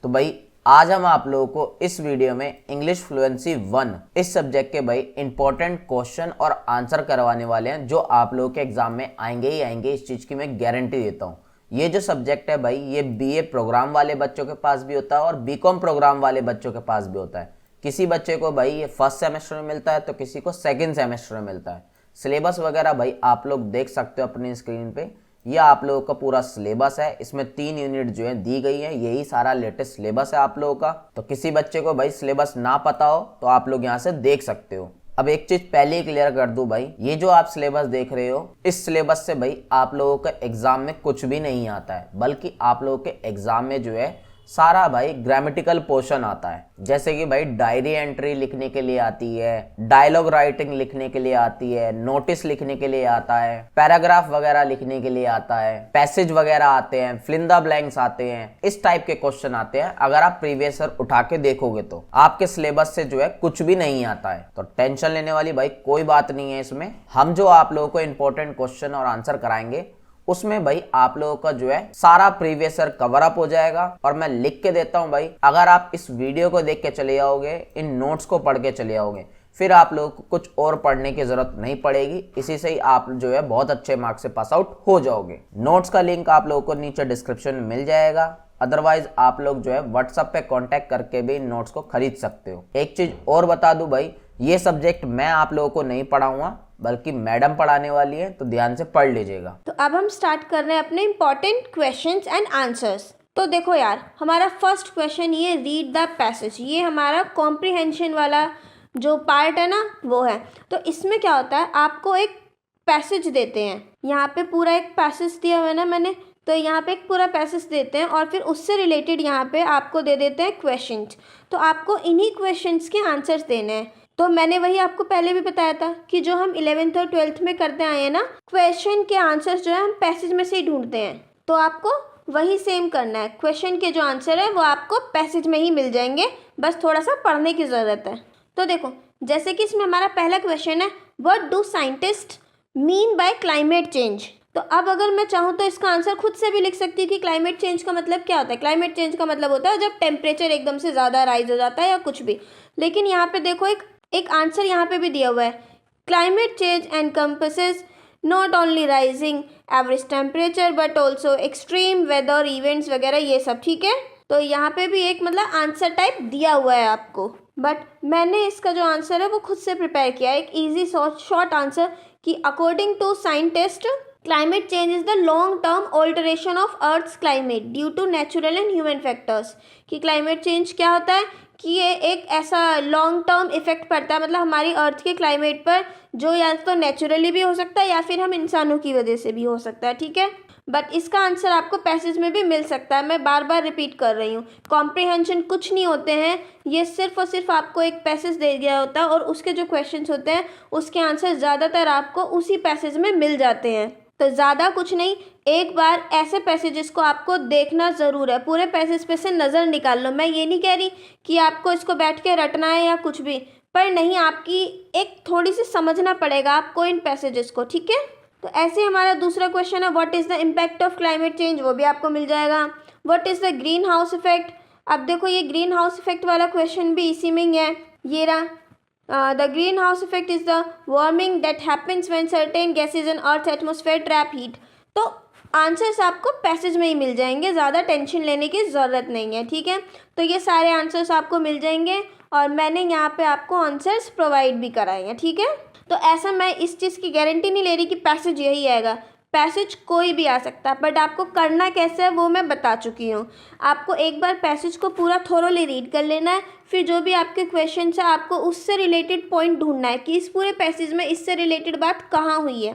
तो भाई आज हम आप लोगों को इस वीडियो में इंग्लिश फ्लुएंसी 1 इस सब्जेक्ट के भाई इंपॉर्टेंट क्वेश्चन और आंसर करवाने वाले हैं, जो आप लोगों के एग्जाम में आएंगे ही आएंगे। इस चीज़ की मैं गारंटी देता हूँ। ये जो सब्जेक्ट है भाई, ये बीए प्रोग्राम वाले बच्चों के पास भी होता है और बीकॉम प्रोग्राम वाले बच्चों के पास भी होता है। किसी बच्चे को भाई ये फर्स्ट सेमेस्टर में मिलता है तो किसी को सेकेंड सेमेस्टर में मिलता है। सिलेबस वगैरह भाई आप लोग देख सकते हो अपनी स्क्रीन पे। ये आप लोगों का पूरा सिलेबस है, इसमें 3 यूनिट जो है दी गई है। यही सारा लेटेस्ट सिलेबस है आप लोगों का। तो किसी बच्चे को भाई सिलेबस ना पता हो तो आप लोग यहाँ से देख सकते हो। अब एक चीज पहले ही क्लियर कर दूं भाई, ये जो आप सिलेबस देख रहे हो, इस सिलेबस से भाई आप लोगों का एग्जाम में कुछ भी नहीं आता है, बल्कि आप लोगों के एग्जाम में जो है सारा भाई ग्रामेटिकल पोर्शन आता है। जैसे कि भाई डायरी एंट्री लिखने के लिए आती है, डायलॉग राइटिंग लिखने के लिए आती है, नोटिस लिखने के लिए आता है, पैराग्राफ वगैरह लिखने के लिए आता है, पैसेज वगैरह आते हैं, फिल इन द ब्लैंक्स आते हैं। इस टाइप के क्वेश्चन आते हैं। अगर आप प्रीवियस ईयर उठा के देखोगे तो आपके सिलेबस से जो है कुछ भी नहीं आता है। तो टेंशन लेने वाली भाई कोई बात नहीं है इसमें। हम जो आप लोगों को इंपॉर्टेंट क्वेश्चन और आंसर कराएंगे उसमें भाई आप लोगों का जो है सारा प्रीवियस ईयर कवर अप हो जाएगा। और मैं लिख के देता हूं भाई, अगर आप इस वीडियो को देख के चले जाओगे, इन नोट्स को पढ़ के चले जाओगे, फिर आप लोगों को कुछ और पढ़ने की जरूरत नहीं पड़ेगी। इसी से ही आप जो है बहुत अच्छे मार्क्स से पास आउट हो जाओगे। नोट्स का लिंक आप लोगों को नीचे डिस्क्रिप्शन में मिल जाएगा। अदरवाइज आप लोग जो है व्हाट्सएप पे कांटेक्ट करके भी इन नोट्स को खरीद सकते हो। एक चीज और बता दूं भाई, ये सब्जेक्ट मैं आप लोगों को नहीं पढ़ाऊंगा, बल्कि मैडम पढ़ाने वाली है, तो ध्यान से पढ़ लीजिएगा। तो अब हम स्टार्ट कर रहे हैं अपने इंपॉर्टेंट क्वेश्चंस एंड आंसर्स। तो देखो यार, हमारा फर्स्ट क्वेश्चन ये रीड द पैसेज, ये हमारा कॉम्प्रिहेंशन वाला जो पार्ट है ना वो है। तो इसमें क्या होता है, आपको एक पैसेज देते हैं, यहाँ पे पूरा एक पैसेज दिया हुआ है ना मैंने, तो यहाँ पे एक पूरा पैसेज देते हैं और फिर उससे रिलेटेड यहाँ पे आपको दे देते हैं क्वेश्चंस। तो आपको इन्हीं क्वेश्चंस के आंसर्स देने हैं। तो मैंने वही आपको पहले भी बताया था कि जो हम 11th और 12th में करते आए हैं ना, क्वेश्चन के आंसर्स जो है हम पैसेज में से ही ढूंढते हैं। तो आपको वही सेम करना है। क्वेश्चन के जो आंसर है वो आपको पैसेज में ही मिल जाएंगे, बस थोड़ा सा पढ़ने की ज़रूरत है। तो देखो, जैसे कि इसमें हमारा पहला क्वेश्चन है, what do scientist mean by climate change. तो अब अगर मैं चाहूँ तो इसका आंसर खुद से भी लिख सकती हूँ कि क्लाइमेट चेंज का मतलब क्या होता है। क्लाइमेट चेंज का मतलब होता है जब टेम्परेचर एकदम से ज़्यादा राइज हो जाता है या कुछ भी। लेकिन यहाँ पे देखो एक आंसर यहाँ पे भी दिया हुआ है, climate change encompasses not only rising average temperature but also extreme weather events वगैरह, ये सब। ठीक है, तो यहाँ पे भी एक मतलब आंसर टाइप दिया हुआ है आपको, बट मैंने इसका जो आंसर है वो खुद से प्रिपेयर किया है, एक ईजी शॉर्ट आंसर कि according to scientist climate change is the long term alteration of earth's climate due to natural and human factors. कि क्लाइमेट चेंज क्या होता है कि ये एक ऐसा लॉन्ग टर्म इफेक्ट पड़ता है, मतलब हमारी अर्थ के क्लाइमेट पर, जो या तो नेचुरली भी हो सकता है या फिर हम इंसानों की वजह से भी हो सकता है। ठीक है, बट इसका आंसर आपको पैसेज में भी मिल सकता है। मैं बार बार रिपीट कर रही हूँ, कॉम्प्रिहेंशन कुछ नहीं होते हैं, ये सिर्फ और सिर्फ आपको एक पैसेज दे दिया होता है और उसके जो क्वेश्चंस होते हैं उसके आंसर ज़्यादातर आपको उसी पैसेज में मिल जाते हैं। तो ज़्यादा कुछ नहीं, एक बार ऐसे पैसेजेस को आपको देखना ज़रूर है, पूरे पैसेज पे से नज़र निकाल लो। मैं ये नहीं कह रही कि आपको इसको बैठ के रटना है या कुछ भी, पर नहीं, आपकी एक थोड़ी सी समझना पड़ेगा आपको इन पैसेजेस को। ठीक है, तो ऐसे हमारा दूसरा क्वेश्चन है, what is the impact of climate change, वो भी आपको मिल जाएगा। What is the green house effect. अब देखो, ये ग्रीन हाउस इफेक्ट वाला क्वेश्चन भी इसी में ही है, ये रहा। The greenhouse effect is the warming that happens when certain gases in Earth's atmosphere trap heat। तो आंसर्स आपको पैसेज में ही मिल जाएंगे, ज़्यादा टेंशन लेने की ज़रूरत नहीं है। ठीक है, तो ये सारे आंसर्स आपको मिल जाएंगे और मैंने यहाँ पे आपको आंसर्स प्रोवाइड भी कराए हैं। ठीक है, तो ऐसा मैं इस चीज़ की गारंटी नहीं ले रही कि पैसेज यही आएगा, पैसेज कोई भी आ सकता है, बट आपको करना कैसे है वो मैं बता चुकी हूँ। आपको एक बार पैसेज को पूरा थोरोली रीड कर लेना है, फिर जो भी आपके क्वेश्चन है आपको उससे रिलेटेड पॉइंट ढूंढना है कि इस पूरे पैसेज में इससे रिलेटेड बात कहाँ हुई है।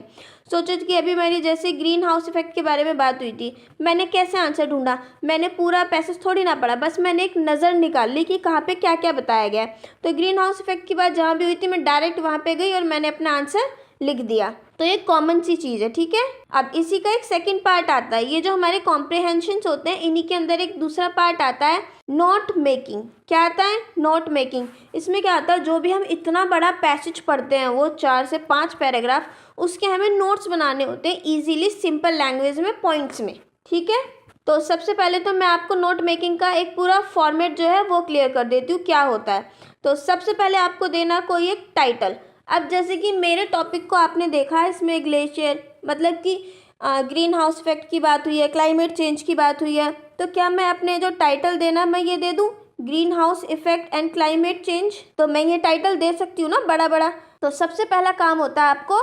सोचो कि अभी मेरी जैसे ग्रीन हाउस इफेक्ट के बारे में बात हुई थी, मैंने कैसे आंसर ढूंढा, मैंने पूरा पैसेज थोड़ी ना पढ़ा, बस मैंने एक नज़र निकाल ली कि कहाँ पे क्या क्या बताया गया है। तो ग्रीन हाउस इफेक्ट की बात जहाँ भी हुई थी, मैं डायरेक्ट वहाँ पे गई और मैंने अपना आंसर लिख दिया। तो ये कॉमन सी चीज़ है। ठीक है, अब इसी का एक सेकंड पार्ट आता है, ये जो हमारे कॉम्प्रिहेंशंस होते हैं इन्हीं के अंदर एक दूसरा पार्ट आता है, नोट मेकिंग। क्या आता है? Note making. इसमें क्या आता है, जो भी हम इतना बड़ा पैसेज पढ़ते हैं, वो 4 से 5 पैराग्राफ, उसके हमें नोट्स बनाने होते हैं ईजीली, सिंपल लैंग्वेज में, पॉइंट्स में। ठीक है, तो सबसे पहले तो मैं आपको नोट मेकिंग का एक पूरा फॉर्मेट जो है वो क्लियर कर देती हूँ क्या होता है। तो सबसे पहले आपको देना कोई एक टाइटल। अब जैसे कि मेरे टॉपिक को आपने देखा है, इसमें ग्लेशियर मतलब कि ग्रीन हाउस इफेक्ट की बात हुई है, क्लाइमेट चेंज की बात हुई है, तो क्या मैं अपने जो टाइटल देना मैं ये दे दूँ green house effect and climate change, तो मैं ये टाइटल दे सकती हूँ ना बड़ा बड़ा। तो सबसे पहला काम होता है आपको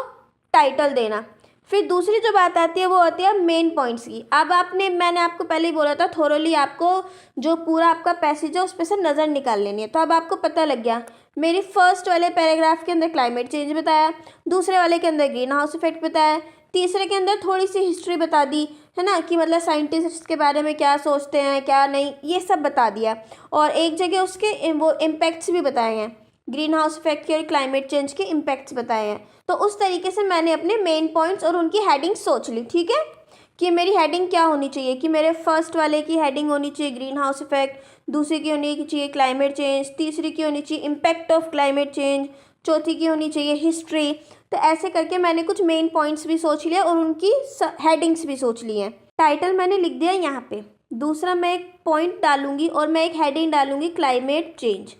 टाइटल देना। फिर दूसरी जो बात आती है वो होती है मेन पॉइंट्स की। अब मैंने आपको पहले ही बोला था थोरोली आपको जो पूरा आपका पैसेज है उस पर से नज़र निकाल लेनी है। तो अब आपको पता लग गया, मेरी फर्स्ट वाले पैराग्राफ के अंदर क्लाइमेट चेंज बताया, दूसरे वाले के अंदर ग्रीन हाउस इफेक्ट बताया, तीसरे के अंदर थोड़ी सी हिस्ट्री बता दी है ना, कि मतलब साइंटिस्ट के बारे में क्या सोचते हैं क्या नहीं, ये सब बता दिया। और एक जगह उसके वो इम्पैक्ट्स भी बताए हैं, ग्रीन हाउस इफेक्ट के और क्लाइमेट चेंज के इम्पैक्ट्स बताए हैं। तो उस तरीके से मैंने अपने मेन पॉइंट्स और उनकी हेडिंग सोच ली। ठीक है, कि मेरी हेडिंग क्या होनी चाहिए, कि मेरे फर्स्ट वाले की हेडिंग होनी चाहिए ग्रीन हाउस इफेक्ट, दूसरी की होनी चाहिए क्लाइमेट चेंज, तीसरी की होनी चाहिए इम्पैक्ट ऑफ क्लाइमेट चेंज, चौथी की होनी चाहिए हिस्ट्री। तो ऐसे करके मैंने कुछ मेन पॉइंट्स भी सोच लिया और उनकी हेडिंग्स भी सोच ली हैं। टाइटल मैंने लिख दिया यहाँ पे। दूसरा मैं एक पॉइंट डालूंगी और मैं एक हेडिंग डालूंगी क्लाइमेट चेंज।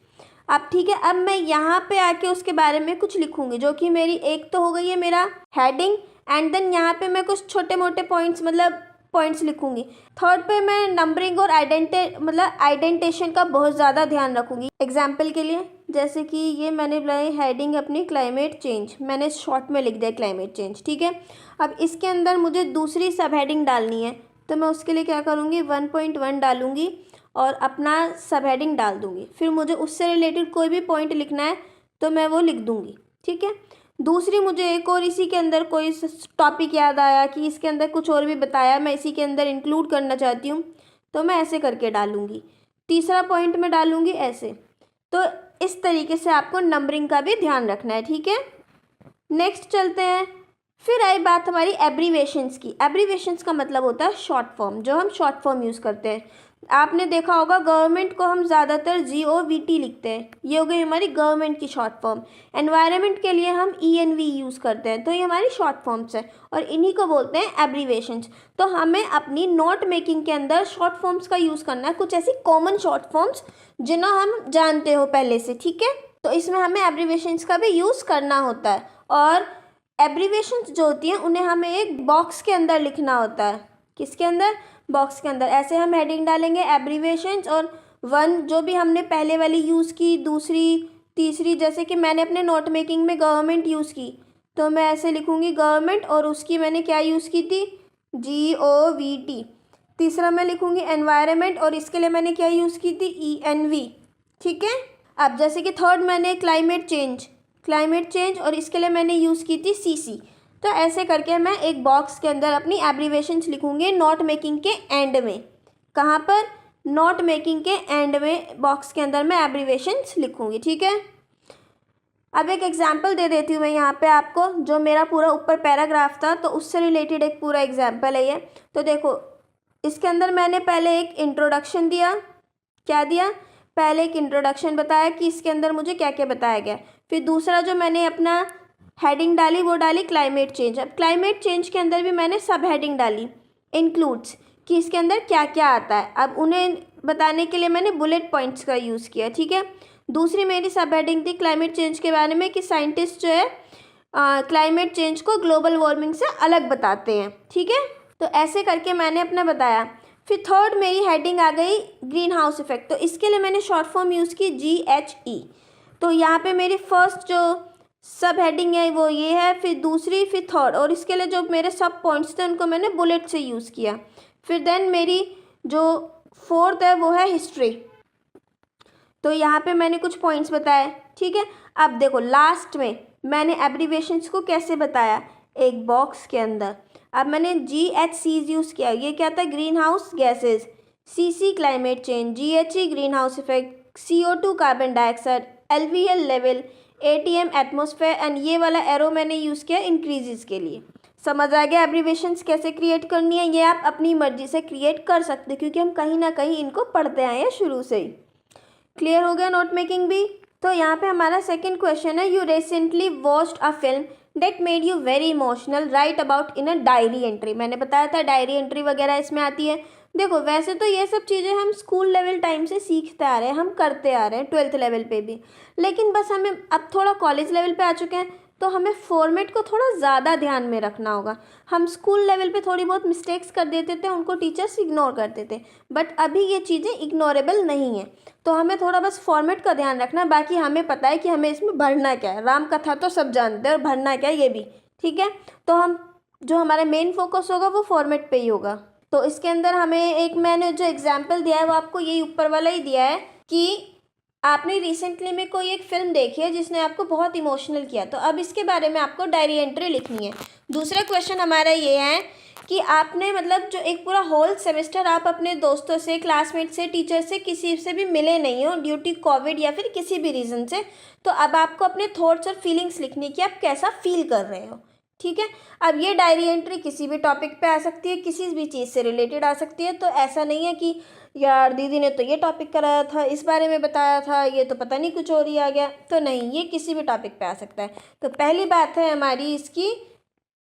अब ठीक है, अब मैं यहाँ पे आके उसके बारे में कुछ लिखूंगी, जो कि मेरी एक तो हो गई है मेरा हेडिंग, एंड देन यहाँ पे मैं कुछ छोटे मोटे पॉइंट्स मतलब पॉइंट्स लिखूंगी। थर्ड पे मैं नंबरिंग और आइडेंटेशन का बहुत ज़्यादा ध्यान रखूंगी। एग्जाम्पल के लिए जैसे कि ये मैंने बनाई हेडिंग अपनी क्लाइमेट चेंज, मैंने शॉर्ट में लिख दिया क्लाइमेट चेंज। ठीक है, अब इसके अंदर मुझे दूसरी सब हेडिंग डालनी है, तो मैं उसके लिए क्या करूँगी 1.1 डालूंगी और अपना सब हेडिंग डाल दूंगी। फिर मुझे उससे रिलेटेड कोई भी पॉइंट लिखना है तो मैं वो लिख दूंगी। ठीक है, दूसरी मुझे एक और इसी के अंदर कोई टॉपिक याद आया कि इसके अंदर कुछ और भी बताया, मैं इसी के अंदर इंक्लूड करना चाहती हूँ, तो मैं ऐसे करके डालूंगी। तीसरा पॉइंट मैं डालूंगी ऐसे। तो इस तरीके से आपको नंबरिंग का भी ध्यान रखना है। ठीक है, नेक्स्ट चलते हैं। फिर आई बात हमारी एब्रीवेशंस की। एब्रीवेशंस का मतलब होता है शॉर्ट फॉर्म, जो हम शॉर्ट फॉर्म यूज़ करते हैं। आपने देखा होगा गवर्नमेंट को हम ज़्यादातर GOVT लिखते हैं, ये हो गई हमारी गवर्नमेंट की शॉर्ट फॉर्म। एनवायरनमेंट के लिए हम ENV यूज़ करते हैं, तो ये हमारी शॉर्ट फॉर्म्स है और इन्हीं को बोलते हैं एब्रीवेशंस। तो हमें अपनी नोट मेकिंग के अंदर शॉर्ट फॉर्म्स का यूज़ करना है, कुछ ऐसी कॉमन शॉर्ट फॉर्म्स जिन्हें हम जानते हो पहले से। ठीक है, तो इसमें हमें एब्रीवेशंस का भी यूज़ करना होता है। और एब्रीवेशंस जो होती हैं उन्हें हमें एक बॉक्स के अंदर लिखना होता है। किसके अंदर? बॉक्स के अंदर। ऐसे हम हेडिंग डालेंगे एब्रीवेशंस और 1 जो भी हमने पहले वाली यूज़ की, दूसरी तीसरी, जैसे कि मैंने अपने नोट मेकिंग में गवर्नमेंट यूज़ की तो मैं ऐसे लिखूँगी गवर्नमेंट, और उसकी मैंने क्या यूज़ की थी GOVT। तीसरा मैं लिखूँगी एनवायरनमेंट और इसके लिए मैंने क्या यूज़ की थी ENV। ठीक है, अब जैसे कि थर्ड मैंने क्लाइमेट चेंज और इसके लिए मैंने यूज़ की थी CC। तो ऐसे करके मैं एक बॉक्स के अंदर अपनी एब्रीवेशंस लिखूँगी नोट मेकिंग के एंड में। कहाँ पर? नोट मेकिंग के एंड में बॉक्स के अंदर मैं एब्रीवेशंस लिखूँगी। ठीक है, अब एक एग्जांपल दे देती हूँ मैं यहाँ पे आपको, जो मेरा पूरा ऊपर पैराग्राफ था तो उससे रिलेटेड एक पूरा एग्जांपल है ये। तो देखो, इसके अंदर मैंने पहले एक इंट्रोडक्शन दिया। क्या दिया? पहले एक इंट्रोडक्शन बताया कि इसके अंदर मुझे क्या क्या बताया गया। फिर दूसरा जो मैंने अपना हेडिंग डाली वो डाली क्लाइमेट चेंज। अब क्लाइमेट चेंज के अंदर भी मैंने सब हेडिंग डाली इंक्लूड्स, कि इसके अंदर क्या क्या आता है। अब उन्हें बताने के लिए मैंने बुलेट पॉइंट्स का यूज़ किया। ठीक है, दूसरी मेरी सब हेडिंग थी क्लाइमेट चेंज के बारे में, कि साइंटिस्ट जो है क्लाइमेट चेंज को ग्लोबल वार्मिंग से अलग बताते हैं। ठीक है, तो ऐसे करके मैंने अपना बताया। फिर थर्ड मेरी हेडिंग आ गई ग्रीन हाउस इफेक्ट, तो इसके लिए मैंने शॉर्ट फॉर्म यूज़ की GHE। तो यहाँ पे मेरी फर्स्ट जो सब हेडिंग है वो ये है, फिर दूसरी, फिर थर्ड, और इसके लिए जो मेरे सब पॉइंट्स थे उनको मैंने बुलेट से यूज़ किया। फिर देन मेरी जो फोर्थ है वो है हिस्ट्री, तो यहाँ पे मैंने कुछ पॉइंट्स बताए। ठीक है, अब देखो लास्ट में मैंने एब्रीवेशंस को कैसे बताया, एक बॉक्स के अंदर। अब मैंने GHC यूज़ किया, ये क्या था? Green house gases. CC climate change, GHE green house effect, CO2 carbon dioxide, LVL level, ATM atmosphere, and ये वाला एरो मैंने यूज़ किया इंक्रीजेस के लिए। समझ आ गया एब्रीवेशंस कैसे क्रिएट करनी है? ये आप अपनी मर्जी से क्रिएट कर सकते हैं क्योंकि हम कहीं ना कहीं इनको पढ़ते आए हैं शुरू से ही। क्लियर हो गया नोट मेकिंग भी? तो यहाँ पे हमारा सेकंड क्वेश्चन है, you recently watched a film that made you very emotional, right about in a diary entry. मैंने बताया था डायरी एंट्री वगैरह इसमें आती है, देखो वैसे तो ये सब चीज़ें हम स्कूल लेवल टाइम से सीखते आ रहे हैं, हम करते आ रहे हैं 12th लेवल पे भी, लेकिन बस हमें अब थोड़ा कॉलेज लेवल पे आ चुके हैं तो हमें फॉर्मेट को थोड़ा ज़्यादा ध्यान में रखना होगा। हम स्कूल लेवल पे थोड़ी बहुत मिस्टेक्स कर देते थे, उनको टीचर्स इग्नोर करते थे, बट अभी ये चीज़ें इग्नोरेबल नहीं हैं, तो हमें थोड़ा बस फॉर्मेट का ध्यान रखना है। बाकी हमें पता है कि हमें इसमें भरना क्या है, राम कथा तो सब जानते हैं और भरना क्या है ये भी, ठीक है। तो हम जो हमारा मेन फोकस होगा वो फॉर्मेट पे ही होगा। तो इसके अंदर हमें एक मैंने जो एग्जाम्पल दिया है वो आपको यही ऊपर वाला ही दिया है कि आपने रिसेंटली में कोई एक फिल्म देखी है जिसने आपको बहुत इमोशनल किया, तो अब इसके बारे में आपको डायरी एंट्री लिखनी है। दूसरा क्वेश्चन हमारा ये है कि आपने मतलब जो एक पूरा होल सेमेस्टर आप अपने दोस्तों से, क्लासमेट से, टीचर से, किसी से भी मिले नहीं हो ड्यू टू कोविड या फिर किसी भी रीज़न से, तो अब आपको अपने थॉट्स और फीलिंग्स लिखनी कि आप कैसा फील कर रहे हो, ठीक है। अब ये डायरी एंट्री किसी भी टॉपिक पे आ सकती है, किसी भी चीज़ से रिलेटेड आ सकती है, तो ऐसा नहीं है कि यार दीदी ने तो ये टॉपिक कराया था, इस बारे में बताया था, ये तो पता नहीं कुछ और ही आ गया, तो नहीं, ये किसी भी टॉपिक पे आ सकता है। तो पहली बात है हमारी इसकी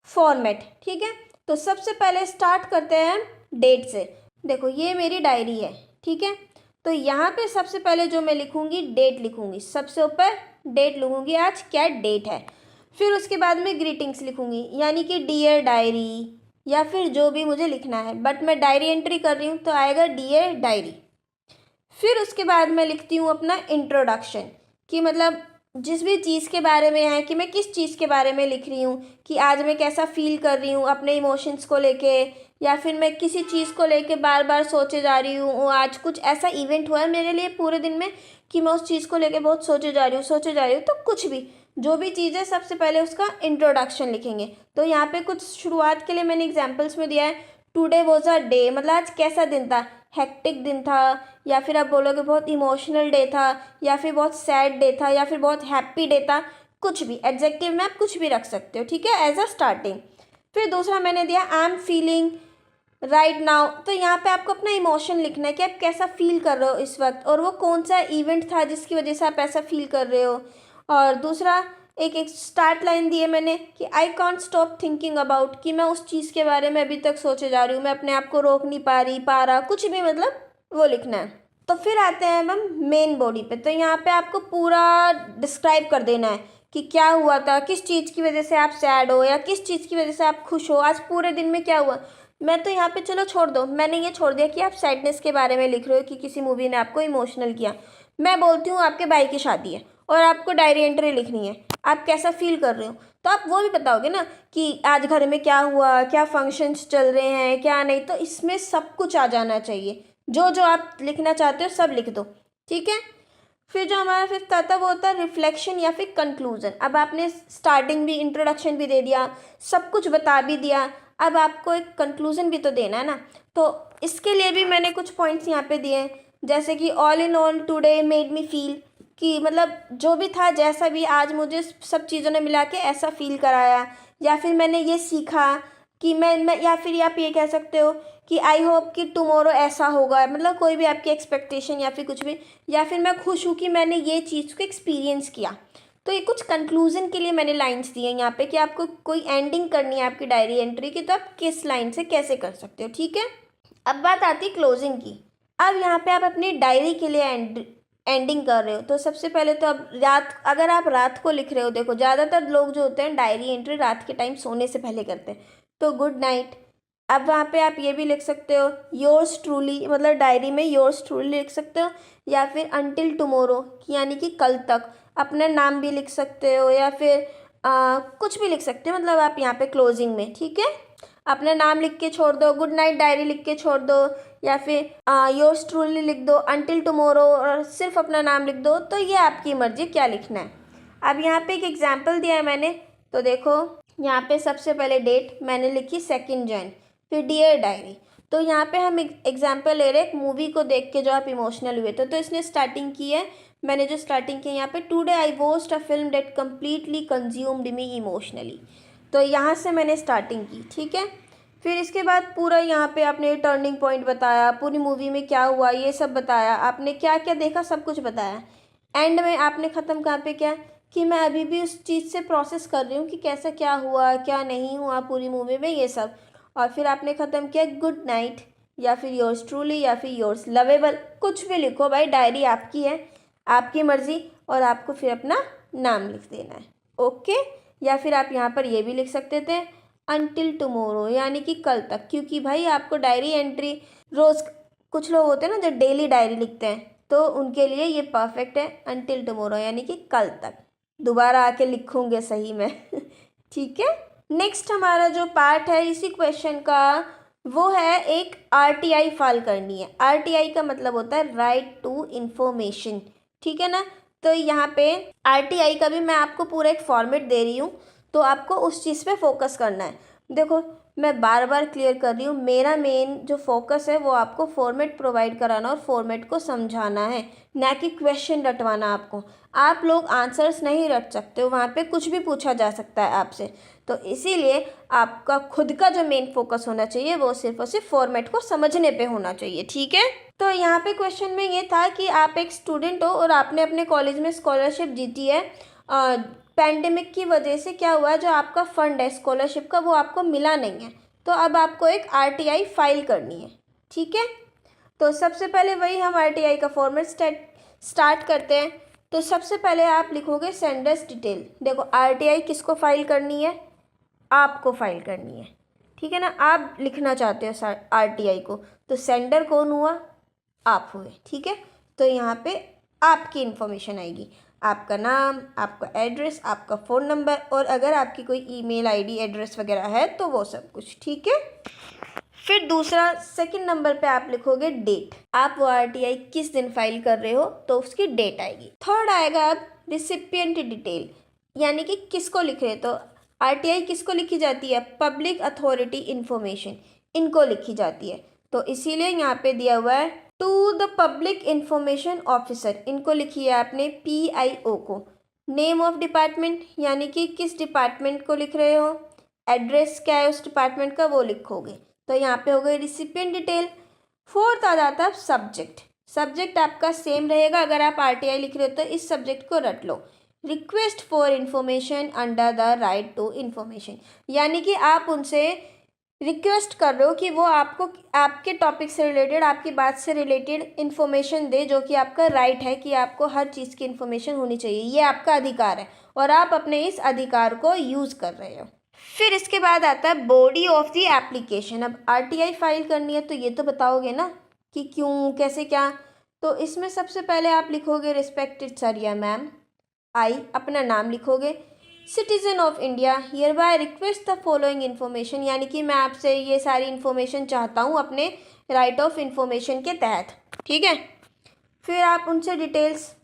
फॉर्मेट, ठीक है। तो सबसे पहले स्टार्ट करते हैं डेट से। देखो ये मेरी डायरी है, ठीक है। तो यहाँ पे सबसे पहले जो मैं लिखूँगी डेट लिखूँगी, सबसे ऊपर डेट लिखूँगी, आज क्या डेट है। फिर उसके बाद में ग्रीटिंग्स लिखूँगी, यानी कि डियर डायरी या फिर जो भी मुझे लिखना है, बट मैं डायरी एंट्री कर रही हूँ तो आएगा डियर डायरी। फिर उसके बाद मैं लिखती हूँ अपना इंट्रोडक्शन, कि मतलब जिस भी चीज़ के बारे में है, कि मैं किस चीज़ के बारे में लिख रही हूँ, कि आज मैं कैसा फील कर रही हूँ अपने इमोशंस को लेके, या फिर मैं किसी चीज़ को लेके बार बार सोचे जा रही हूँ, आज कुछ ऐसा इवेंट हुआ है मेरे लिए पूरे दिन में कि मैं उस चीज़ को लेके बहुत सोचे जा रही हूँ, तो कुछ भी जो भी चीज़ है सबसे पहले उसका इंट्रोडक्शन लिखेंगे। तो यहाँ पे कुछ शुरुआत के लिए मैंने एग्जाम्पल्स में दिया है, टुडे वॉज अ डे, मतलब आज कैसा दिन था, हेक्टिक दिन था, या फिर आप बोलोगे बहुत इमोशनल डे था, या फिर बहुत सैड डे था, या फिर बहुत हैप्पी डे था, कुछ भी एडजेक्टिव में आप कुछ भी रख सकते हो, ठीक है, एज अ स्टार्टिंग। फिर दूसरा मैंने दिया I am feeling right now, तो यहाँ पे आपको अपना इमोशन लिखना है कि आप कैसा फील कर रहे हो इस वक्त, और वो कौन सा इवेंट था जिसकी वजह से आप ऐसा फील कर रहे हो। और दूसरा एक स्टार्ट लाइन दी है मैंने कि I can't stop thinking about, कि मैं उस चीज़ के बारे में अभी तक सोचे जा रही हूँ, मैं अपने आप को रोक नहीं पा रहा, कुछ भी, मतलब वो लिखना है। तो फिर आते हैं हम मेन बॉडी पे। तो यहाँ पे आपको पूरा डिस्क्राइब कर देना है कि क्या हुआ था, किस चीज़ की वजह से आप सैड हो या किस चीज़ की वजह से आप खुश हो, आज पूरे दिन में क्या हुआ। मैं तो यहाँ पे चलो छोड़ दो, मैंने ये छोड़ दिया कि आप सैडनेस के बारे में लिख रहे हो कि किसी मूवी ने आपको इमोशनल किया। मैं बोलती हूँ आपके भाई की शादी है और आपको डायरी एंट्री लिखनी है, आप कैसा फील कर रहे हो, तो आप वो भी बताओगे ना कि आज घर में क्या हुआ, क्या फंक्शंस चल रहे हैं, क्या नहीं। तो इसमें सब कुछ आ जाना चाहिए, जो जो आप लिखना चाहते हो सब लिख दो, ठीक है। फिर जो हमारा फिफ्थ आता है वो होता है रिफ्लेक्शन या फिर कंक्लूजन। अब आपने स्टार्टिंग भी, इंट्रोडक्शन भी दे दिया, सब कुछ बता भी दिया, अब आपको एक कंक्लूजन भी तो देना है ना। तो इसके लिए भी मैंने कुछ पॉइंट्स यहाँ पे दिए हैं, जैसे कि all in all today made me feel, कि मतलब जो भी था, जैसा भी आज मुझे सब चीज़ों ने मिला के ऐसा फील कराया, या फिर मैंने ये सीखा कि मैं या फिर आप ये कह सकते हो कि आई होप कि टुमारो ऐसा होगा, मतलब कोई भी आपकी एक्सपेक्टेशन या फिर कुछ भी, या फिर मैं खुश हूँ कि मैंने ये चीज़ को एक्सपीरियंस किया। तो ये कुछ कंक्लूजन के लिए मैंने लाइंस दी हैं यहाँ पे कि आपको कोई एंडिंग करनी है आपकी डायरी एंट्री की, तो आप किस लाइन से कैसे कर सकते हो, ठीक है। अब बात आती है क्लोजिंग की। अब यहाँ पे आप अपनी डायरी के लिए एंडिंग कर रहे हो, तो सबसे पहले तो अब अगर आप रात को लिख रहे हो, देखो ज़्यादातर लोग जो होते हैं डायरी एंट्री रात के टाइम सोने से पहले करते हैं, तो गुड नाइट। अब वहाँ पे आप ये भी लिख सकते हो योर्स ट्रूली, मतलब डायरी में योर्स ट्रूली लिख सकते हो, या फिर अंटिल टुमारो, यानी कि कल तक, अपना नाम भी लिख सकते हो, या फिर कुछ भी लिख सकते हो, मतलब आप यहाँ पे क्लोजिंग में, ठीक है, अपना नाम लिख के छोड़ दो, गुड नाइट डायरी लिख के छोड़ दो, या फिर योर्स ट्रूली लिख दो, अंटिल टुमारो, और सिर्फ अपना नाम लिख दो। तो ये आपकी मर्जी क्या लिखना है। अब यहाँ पे एक एग्जाम्पल दिया है मैंने, तो देखो यहाँ पे सबसे पहले डेट मैंने लिखी 2 जन, फिर डियर डायरी। तो यहाँ पे हम एग्जाम्पल ले रहे हैं एक मूवी को देख के जो आप इमोशनल हुए थे, तो इसने स्टार्टिंग की है, मैंने जो स्टार्टिंग की यहाँ पे today I watched a film that completely consumed me emotionally, तो यहाँ से मैंने स्टार्टिंग की, ठीक है। फिर इसके बाद पूरा यहाँ पे आपने टर्निंग पॉइंट बताया, पूरी मूवी में क्या हुआ ये सब बताया, आपने क्या क्या देखा सब कुछ बताया। एंड में आपने ख़त्म कहाँ पे किया कि मैं अभी भी उस चीज़ से प्रोसेस कर रही हूँ कि कैसा क्या हुआ क्या नहीं हुआ पूरी मूवी में, ये सब। और फिर आपने ख़त्म किया गुड नाइट, या फिर योर्स ट्रूली या फिर योर्स लवेबल, कुछ भी लिखो भाई, डायरी आपकी है, आपकी मर्जी, और आपको फिर अपना नाम लिख देना है। ओके, या फिर आप यहाँ पर ये भी लिख सकते थे अनटिल टुमारो, यानी कि कल तक, क्योंकि भाई आपको डायरी एंट्री रोज़, कुछ लोग होते हैं ना जो डेली डायरी लिखते हैं, तो उनके लिए ये परफेक्ट है अनटिल टुमारो, यानी कि कल तक। दोबारा आके लिखूंगे सही में ठीक है। नेक्स्ट हमारा जो पार्ट है इसी क्वेश्चन का, वो है एक RTI फाइल करनी है। RTI का मतलब होता है राइट टू इन्फॉर्मेशन, ठीक है ना। तो यहाँ पे RTI का भी मैं आपको पूरा एक फॉर्मेट दे रही हूँ, तो आपको उस चीज़ पे फोकस करना है। देखो मैं बार बार क्लियर कर रही हूँ, मेरा मेन जो फोकस है वो आपको फॉर्मेट प्रोवाइड कराना और फॉर्मेट को समझाना है, ना कि क्वेश्चन रटवाना आपको। आप लोग आंसर्स नहीं रट सकते हो, वहाँ पे कुछ भी पूछा जा सकता है आपसे, तो इसीलिए आपका खुद का जो मेन फोकस होना चाहिए वो सिर्फ और सिर्फ फॉर्मेट को समझने पे होना चाहिए, ठीक है। तो यहाँ पे क्वेश्चन में ये था कि आप एक स्टूडेंट हो और आपने अपने कॉलेज में स्कॉलरशिप जीती है। पैंडेमिक की वजह से क्या हुआ है, जो आपका फंड है स्कॉलरशिप का वो आपको मिला नहीं है, तो अब आपको एक RTI फाइल करनी है, ठीक है। तो सबसे पहले वही हम RTI का फॉर्मेट स्टार्ट करते हैं। तो सबसे पहले आप लिखोगे सेंडर्स डिटेल। देखो RTI किसको फाइल करनी है, आपको फाइल करनी है, ठीक है ना। आप लिखना चाहते हो RTI को, तो सेंडर कौन हुआ, आप हुए, ठीक है। तो यहाँ पे आपकी इन्फॉर्मेशन आएगी, आपका नाम, आपका एड्रेस, आपका फ़ोन नंबर, और अगर आपकी कोई ईमेल ID एड्रेस वगैरह है तो वो सब कुछ, ठीक है। फिर दूसरा सेकंड नंबर पे आप लिखोगे डेट, आप वो RTI किस दिन फाइल कर रहे हो तो उसकी डेट आएगी। थर्ड आएगा अब रिसिपिएंट डिटेल, यानी कि किसको लिख रहे हो, तो RTI किसको लिखी जाती है, पब्लिक अथॉरिटी इंफॉर्मेशन, इनको लिखी जाती है, तो इसीलिए यहाँ पे दिया हुआ है to the public information officer, इनको लिखिए आपने PIO को। नेम ऑफ डिपार्टमेंट, यानी कि किस डिपार्टमेंट को लिख रहे हो, एड्रेस क्या है उस डिपार्टमेंट का वो लिखोगे, तो यहाँ पे हो गई रिसिपिएंट डिटेल। फोर्थ आ जाता है सब्जेक्ट, सब्जेक्ट आपका सेम रहेगा, अगर आप RTI लिख रहे हो तो इस सब्जेक्ट को रट लो, request for information under the right to information, यानी कि आप उनसे रिक्वेस्ट कर रहे हो कि वो आपको आपके टॉपिक से रिलेटेड, आपकी बात से रिलेटेड इन्फॉर्मेशन दे, जो कि आपका राइट है कि आपको हर चीज़ की इन्फॉर्मेशन होनी चाहिए, ये आपका अधिकार है और आप अपने इस अधिकार को यूज़ कर रहे हो। फिर इसके बाद आता है बॉडी ऑफ द एप्लीकेशन। अब RTI फाइल करनी है तो ये तो बताओगे ना कि क्यों, कैसे, क्या। तो इसमें सबसे पहले आप लिखोगे रिस्पेक्टेड सर या मैम, अपना नाम लिखोगे, citizen of India here bye request the following information, यानी कि मैं आपसे ये सारी इन्फॉर्मेशन चाहता हूँ अपने राइट ऑफ इन्फॉर्मेशन के तहत, ठीक है। फिर आप उनसे डिटेल्स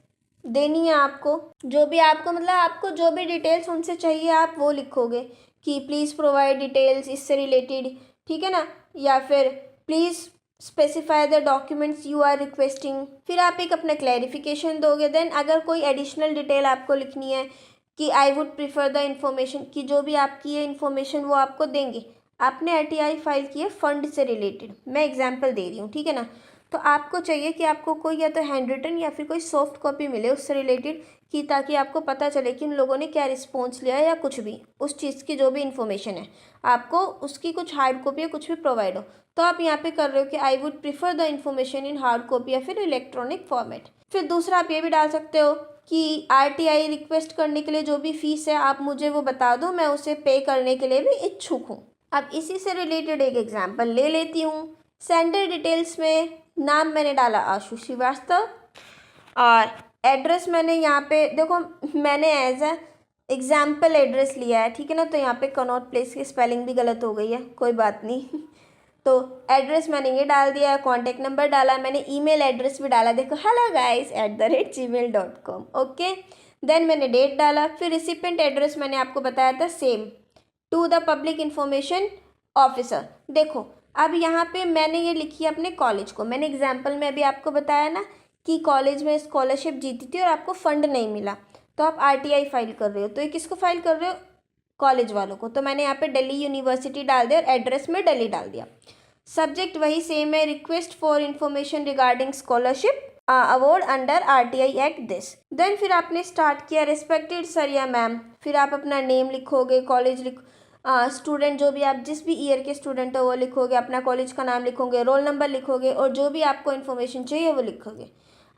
देनी है आपको, जो भी आपको मतलब आपको जो भी डिटेल्स उनसे चाहिए आप वो लिखोगे कि प्लीज़ प्रोवाइड डिटेल्स इससे रिलेटेड, ठीक है ना, या फिर please specify the documents you are requesting. फिर आप एक अपना क्लैरिफिकेशन दोगे। देन अगर कोई एडिशनल डिटेल आपको लिखनी है कि I would prefer the information, कि जो भी आपकी ये इन्फॉर्मेशन वो आपको देंगे। आपने RTI फाइल की है फंड से रिलेटेड, मैं एग्जांपल दे रही हूँ, ठीक है ना। तो आपको चाहिए कि आपको कोई या तो हैंड रिटन या फिर कोई सॉफ्ट कॉपी मिले उससे रिलेटेड, कि ताकि आपको पता चले कि उन लोगों ने क्या रिस्पॉन्स लिया है या कुछ भी उस चीज़ की जो भी इन्फॉर्मेशन है, आपको उसकी कुछ हार्ड कॉपी या कुछ भी प्रोवाइड हो। तो आप यहाँ पे कर रहे हो कि I would prefer the information in hard copy या फिर इलेक्ट्रॉनिक फॉर्मेट। फिर दूसरा आप ये भी डाल सकते हो कि RTI रिक्वेस्ट करने के लिए जो भी फीस है आप मुझे वो बता दो, मैं उसे पे करने के लिए भी इच्छुक हूँ। अब इसी से रिलेटेड एक एग्जाम्पल ले लेती हूँ। सेंडर डिटेल्स में नाम मैंने डाला आशु श्रीवास्तव, और एड्रेस मैंने यहाँ पे देखो मैंने एज अ एग्जाम्पल एड्रेस लिया है, ठीक है ना। तो यहाँ पे कनॉट प्लेस की स्पेलिंग भी गलत हो गई है, कोई बात नहीं तो एड्रेस मैंने ये डाल दिया, कॉन्टैक्ट नंबर डाला, मैंने ईमेल एड्रेस भी डाला, देखो helloguys@gmail.com, ओके। देन मैंने डेट डाला। फिर रिसिपेंट एड्रेस मैंने आपको बताया था same, to the public information officer. देखो अब यहाँ पे मैंने ये लिखी है अपने कॉलेज को, मैंने एग्जाम्पल में अभी आपको बताया ना कि कॉलेज में स्कॉलरशिप जीती थी और आपको फंड नहीं मिला, तो आप RTI फाइल कर रहे हो, तो ये किसको फाइल कर रहे हो, कॉलेज वालों को। तो मैंने यहाँ पे दिल्ली यूनिवर्सिटी डाल दिया और एड्रेस में दिल्ली डाल दिया। सब्जेक्ट वही सेम है, request for information regarding scholarship award under RTI act this. Then फिर आपने स्टार्ट किया रिस्पेक्टेड सर या मैम, फिर आप अपना नेम लिखोगे, कॉलेज स्टूडेंट जो भी आप जिस भी ईयर के स्टूडेंट हो वो लिखोगे, अपना कॉलेज का नाम लिखोगे, रोल नंबर लिखोगे और जो भी आपको इन्फॉर्मेशन चाहिए वो लिखोगे।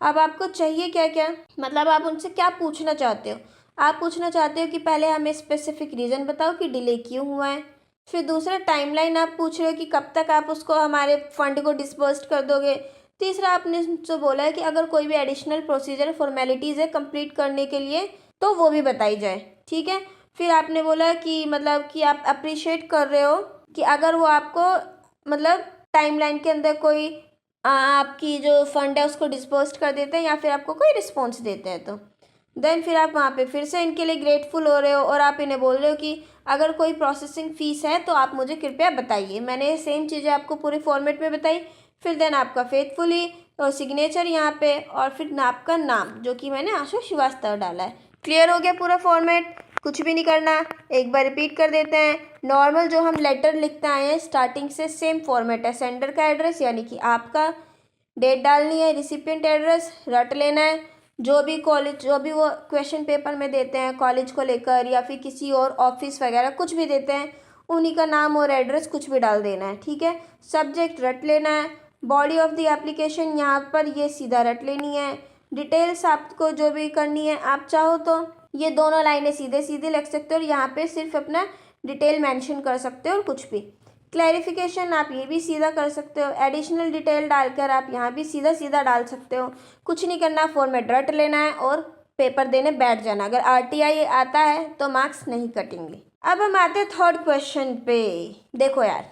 अब आपको चाहिए क्या क्या, मतलब आप उनसे क्या पूछना चाहते हो। आप पूछना चाहते हो कि पहले हमें स्पेसिफिक रीज़न बताओ कि डिले क्यों हुआ है। फिर दूसरा टाइमलाइन आप पूछ रहे हो कि कब तक आप उसको हमारे फंड को डिस्बर्स्ड कर दोगे। तीसरा आपने जो बोला है कि अगर कोई भी एडिशनल प्रोसीजर फॉर्मेलिटीज़ है कंप्लीट करने के लिए तो वो भी बताई जाए, ठीक है। फिर आपने बोला कि मतलब कि आप अप्रिशिएट कर रहे हो कि अगर वो आपको मतलब टाइमलाइन के अंदर कोई आपकी जो फंड है उसको डिस्बर्स्ड कर देते हैं या फिर आपको कोई रिस्पॉन्स देते हैं तो देन फिर आप वहाँ पे फिर से इनके लिए ग्रेटफुल हो रहे हो और आप इन्हें बोल रहे हो कि अगर कोई प्रोसेसिंग फ़ीस है तो आप मुझे कृपया बताइए। मैंने सेम चीज़ें आपको पूरे फॉर्मेट में बताई। फिर देन आपका फेथफुली और सिग्नेचर यहाँ पे और फिर आपका नाम जो कि मैंने आशा श्रीवास्तव डाला है। क्लियर हो गया पूरा फॉर्मेट, कुछ भी नहीं करना। एक बार रिपीट कर देते हैं। नॉर्मल जो हम लेटर लिखते आए हैं स्टार्टिंग से सेम फॉर्मेट है। सेंडर का एड्रेस यानी कि आपका, डेट डालनी है, रिसिपिएंट एड्रेस रट लेना है, जो भी कॉलेज जो भी वो क्वेश्चन पेपर में देते हैं कॉलेज को लेकर या फिर किसी और ऑफिस वगैरह कुछ भी देते हैं उन्हीं का नाम और एड्रेस कुछ भी डाल देना है, ठीक है। सब्जेक्ट रट लेना है। बॉडी ऑफ द एप्लीकेशन यहाँ पर ये सीधा रट लेनी है। डिटेल्स आपको जो भी करनी है आप चाहो तो ये दोनों लाइनें सीधे सीधे लिख सकते हो और यहाँ पे सिर्फ अपना डिटेल मेंशन कर सकते हो और कुछ भी। क्लैरिफिकेशन आप ये भी सीधा कर सकते हो। एडिशनल डिटेल डालकर आप यहाँ भी सीधा सीधा डाल सकते हो। कुछ नहीं करना, फॉर्मेट रट लेना है और पेपर देने बैठ जाना। अगर आरटीआई आता है तो मार्क्स नहीं कटेंगे। अब हम आते हैं थर्ड क्वेश्चन पे। देखो यार,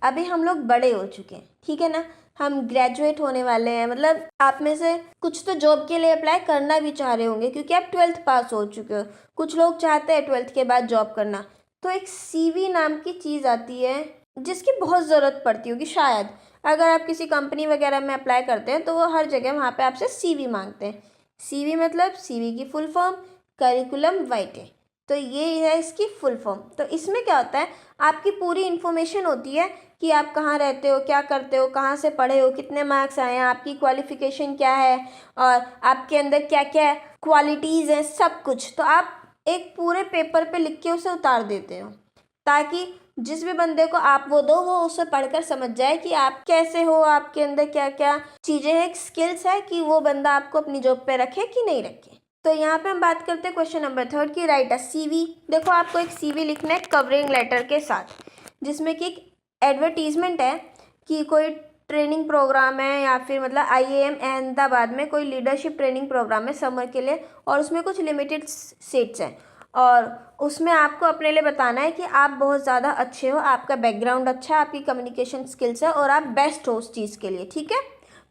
अभी हम लोग बड़े हो चुके हैं, ठीक है ना, हम ग्रेजुएट होने वाले हैं। मतलब आप में से कुछ तो जॉब के लिए अप्लाई करना भी चाह रहे होंगे क्योंकि आप 12th पास हो चुके हो। कुछ लोग चाहते हैं 12th के बाद जॉब करना। तो एक सीवी नाम की चीज़ आती है जिसकी बहुत ज़रूरत पड़ती होगी शायद। अगर आप किसी कंपनी वगैरह में अप्लाई करते हैं तो वो हर जगह वहाँ पे आपसे सीवी मांगते हैं। सीवी मतलब सीवी की फुल फॉर्म करिकुलम वाइटे, तो ये है इसकी फुल फॉर्म। तो इसमें क्या होता है, आपकी पूरी इन्फॉर्मेशन होती है कि आप कहाँ रहते हो, क्या करते हो, कहाँ से पढ़े हो, कितने मार्क्स आए हैं, आपकी क्वालिफ़िकेशन क्या है और आपके अंदर क्या क्या क्वालिटीज़ हैं, सब कुछ। तो आप एक पूरे पेपर पे लिख के उसे उतार देते हो ताकि जिस भी बंदे को आप वो दो वो उसे पढ़कर समझ जाए कि आप कैसे हो, आपके अंदर क्या क्या चीज़ें हैं, स्किल्स है कि वो बंदा आपको अपनी जॉब पे रखे कि नहीं रखे। तो यहाँ पे हम बात करते हैं क्वेश्चन नंबर 3 की, राइट अ सीवी। देखो आपको एक सीवी लिखना है कवरिंग लेटर के साथ, जिसमें कि एक एडवर्टीजमेंट है कि कोई ट्रेनिंग प्रोग्राम है या फिर मतलब IIM अहमदाबाद में कोई लीडरशिप ट्रेनिंग प्रोग्राम है समर के लिए और उसमें कुछ लिमिटेड सीट्स हैं और उसमें आपको अपने लिए बताना है कि आप बहुत ज़्यादा अच्छे हो, आपका बैकग्राउंड अच्छा है, आपकी कम्युनिकेशन स्किल्स है और आप बेस्ट हो उस चीज़ के लिए, ठीक है।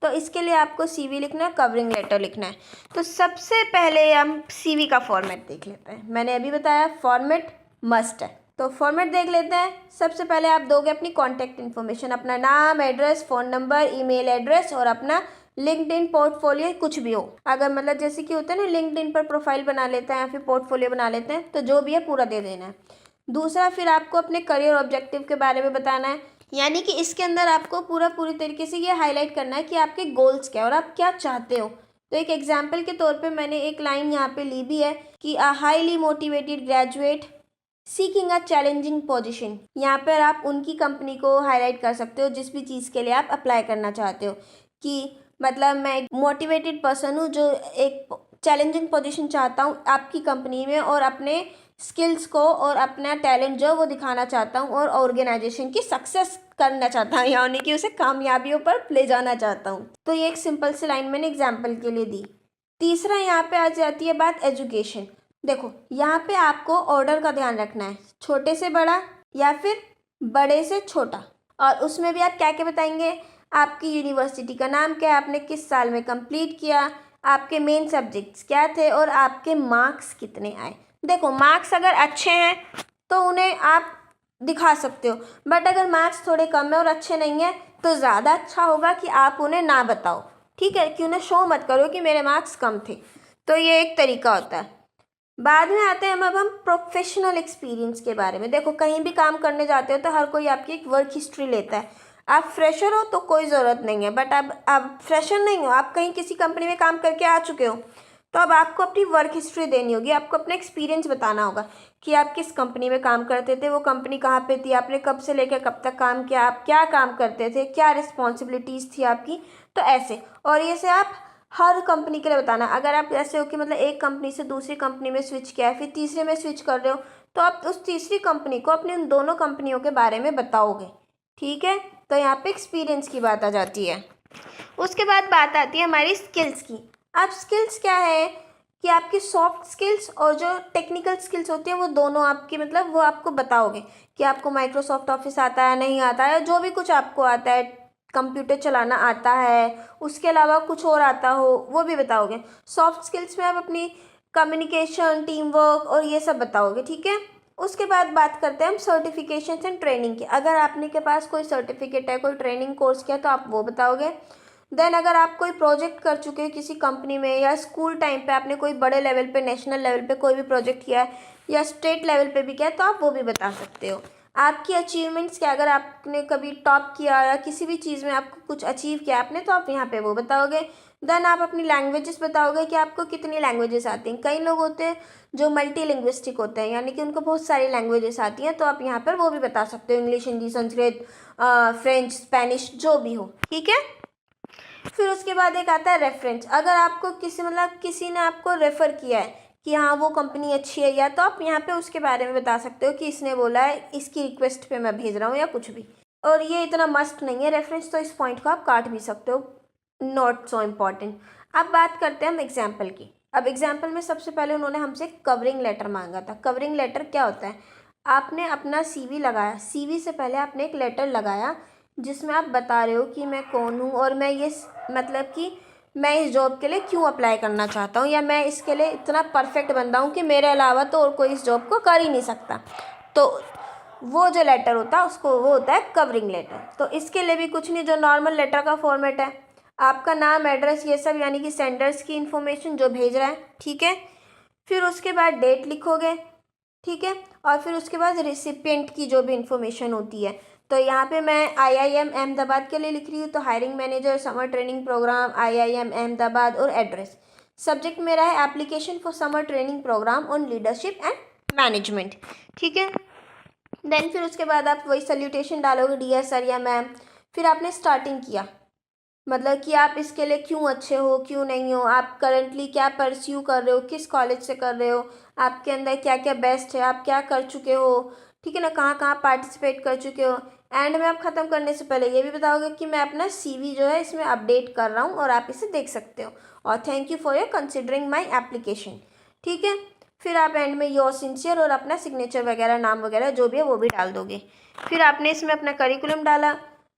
तो इसके लिए आपको सीवी लिखना है, कवरिंग लेटर लिखना है। तो सबसे पहले हम सीवी का फॉर्मेट देख लेते हैं। मैंने अभी बताया फॉर्मेट मस्ट है, तो फॉर्मेट देख लेते हैं। सबसे पहले आप दोगे अपनी कॉन्टैक्ट इन्फॉर्मेशन, अपना नाम, address, phone number, email address और अपना लिंक्डइन पोर्टफोलियो कुछ भी हो। अगर मतलब जैसे कि होता है ना लिंक्डइन पर प्रोफाइल बना लेते हैं या फिर पोर्टफोलियो बना लेते हैं, तो जो भी है पूरा दे देना है। दूसरा, फिर आपको अपने करियर ऑब्जेक्टिव के बारे में बताना है, यानी कि इसके अंदर आपको पूरी तरीके से ये हाईलाइट करना है कि आपके गोल्स क्या है और आप क्या चाहते हो। तो एक एग्जाम्पल के तौर पे मैंने एक लाइन यहाँ पे ली भी है कि a highly motivated graduate seeking a challenging position. यहाँ पर आप उनकी कंपनी को हाईलाइट कर सकते हो जिस भी चीज़ के लिए आप अप्लाई करना चाहते हो, कि मतलब मैं एक मोटिवेटेड पर्सन हूँ जो एक चैलेंजिंग पोजीशन चाहता हूँ आपकी कंपनी में और अपने स्किल्स को और अपना टैलेंट जो वो दिखाना चाहता हूँ और ऑर्गेनाइजेशन की सक्सेस करना चाहता हूँ, यानी कि उसे कामयाबियों पर ले जाना चाहता हूँ। तो ये एक सिंपल सी लाइन मैंने एग्जाम्पल के लिए दी। तीसरा, यहाँ पे आ जाती है बात एजुकेशन। देखो यहाँ पे आपको ऑर्डर का ध्यान रखना है, छोटे से बड़ा या फिर बड़े से छोटा, और उसमें भी आप क्या क्या बताएंगे, आपकी यूनिवर्सिटी का नाम क्या है, आपने किस साल में कंप्लीट किया, आपके मेन सब्जेक्ट्स क्या थे और आपके मार्क्स कितने आए। देखो मार्क्स अगर अच्छे हैं तो उन्हें आप दिखा सकते हो, बट अगर मार्क्स थोड़े कम है और अच्छे नहीं है तो ज़्यादा अच्छा होगा कि आप उन्हें ना बताओ, ठीक है, कि उन्हें शो मत करो कि मेरे मार्क्स कम थे। तो ये एक तरीका होता है। बाद में आते हैं अब हम प्रोफेशनल एक्सपीरियंस के बारे में। देखो कहीं भी काम करने जाते हो तो हर कोई आपकी एक वर्क हिस्ट्री लेता है। आप फ्रेशर हो तो कोई ज़रूरत नहीं है, बट अब आप फ्रेशर नहीं हो, आप कहीं किसी कंपनी में काम करके आ चुके हो, तो अब आपको अपनी वर्क हिस्ट्री देनी होगी, आपको अपना एक्सपीरियंस बताना होगा कि आप किस कंपनी में काम करते थे, वो कंपनी कहाँ पे थी, आपने कब से लेकर कब तक काम किया, आप क्या काम करते थे, क्या रिस्पॉन्सिबिलिटीज़ थी आपकी। तो ऐसे, और ये से आप हर कंपनी के लिए बताना। अगर आप ऐसे हो कि मतलब एक कंपनी से दूसरी कंपनी में स्विच किया है, फिर तीसरे में स्विच कर रहे हो, तो आप उस तीसरी कंपनी को अपने उन दोनों कंपनियों के बारे में बताओगे। ठीक है, तो यहाँ पे एक्सपीरियंस की बात आ जाती है। उसके बाद बात आती है हमारी स्किल्स की। अब स्किल्स क्या है कि आपकी सॉफ्ट स्किल्स और जो टेक्निकल स्किल्स होती है वो दोनों आपकी, मतलब वो आपको बताओगे कि आपको माइक्रोसॉफ्ट ऑफिस आता है नहीं आता है, जो भी कुछ आपको आता है, कंप्यूटर चलाना आता है, उसके अलावा कुछ और आता हो वो भी बताओगे। सॉफ्ट स्किल्स में आप अपनी कम्युनिकेशन, टीम वर्क और ये सब बताओगे। ठीक है, उसके बाद बात करते हैं हम सर्टिफिकेशन एंड ट्रेनिंग की। अगर आपने के पास कोई सर्टिफिकेट है, कोई ट्रेनिंग कोर्स किया, तो आप वो बताओगे। देन अगर आप कोई प्रोजेक्ट कर चुके हो किसी कंपनी में, या स्कूल टाइम पे आपने कोई बड़े लेवल पे, नेशनल लेवल पे कोई भी प्रोजेक्ट किया है, या स्टेट लेवल पे भी किया है, तो आप वो भी बता सकते हो। आपकी अचीवमेंट्स क्या, अगर आपने कभी टॉप किया या किसी भी चीज़ में आपको कुछ अचीव किया आपने, तो आप यहाँ पे वो बताओगे। देन आप अपनी लैंग्वेजेस बताओगे कि आपको कितनी लैंग्वेजेस आती हैं। कई लोग होते हैं जो मल्टी लिंग्विस्टिक होते हैं, यानी कि उनको बहुत सारी लैंग्वेजेस आती हैं, तो आप यहाँ पर वो भी बता सकते हो, English, Hindi, Sanskrit, French, Spanish, जो भी हो। ठीक है, फिर उसके बाद एक आता है रेफरेंस। अगर आपको किसी ने आपको रेफ़र किया है कि हाँ वो कंपनी अच्छी है, या तो आप यहाँ पे उसके बारे में बता सकते हो कि इसने बोला है, इसकी रिक्वेस्ट पे मैं भेज रहा हूँ, या कुछ भी। और ये इतना मस्ट नहीं है रेफरेंस, तो इस पॉइंट को आप काट भी सकते हो, नॉट सो इम्पॉर्टेंट। अब बात करते हैं हम एग्जाम्पल की। अब एग्जाम्पल में सबसे पहले उन्होंने हमसे कवरिंग लेटर मांगा था। कवरिंग लेटर क्या होता है, आपने अपना CV लगाया, CV से पहले आपने एक लेटर लगाया जिसमें आप बता रहे हो कि मैं कौन हूँ, और मैं ये मतलब कि मैं इस जॉब के लिए क्यों अप्लाई करना चाहता हूँ, या मैं इसके लिए इतना परफेक्ट बंदा हूँ कि मेरे अलावा तो और कोई इस जॉब को कर ही नहीं सकता। तो वो जो लेटर होता है उसको, वो होता है कवरिंग लेटर। तो इसके लिए भी कुछ नहीं, जो नॉर्मल लेटर का फॉर्मेट है, आपका नाम, एड्रेस, ये सब, यानी कि सेंडर्स की इन्फॉर्मेशन जो भेज रहा है। ठीक है, फिर उसके बाद डेट लिखोगे। ठीक है, और फिर उसके बाद रिसिपिएंट की जो भी इंफॉर्मेशन होती है, तो यहाँ पे मैं IIM अहमदाबाद के लिए लिख रही हूँ, तो hiring manager, summer training programme, IIM Ahmedabad, और एड्रेस। सब्जेक्ट मेरा है application for summer training programme on leadership and management. ठीक है, देन फिर उसके बाद आप वही सल्यूटेशन डालोगे, डियर सर या मैम। फिर आपने स्टार्टिंग किया, मतलब कि आप इसके लिए क्यों अच्छे हो, क्यों नहीं हो, आप करंटली क्या परस्यू कर रहे हो, किस कॉलेज से कर रहे हो, आपके अंदर क्या क्या बेस्ट है, आप क्या कर चुके हो। ठीक है ना, कहाँ कहाँ पार्टिसिपेट कर चुके हो। एंड में आप ख़त्म करने से पहले ये भी बताओगे कि मैं अपना CV जो है इसमें अपडेट कर रहा हूँ, और आप इसे देख सकते हो, और thank you for your considering my application. ठीक है, फिर आप एंड में योर सिंसियर और अपना सिग्नेचर वगैरह, नाम वगैरह जो भी है वो भी डाल दोगे। फिर आपने इसमें अपना करिकुलम डाला,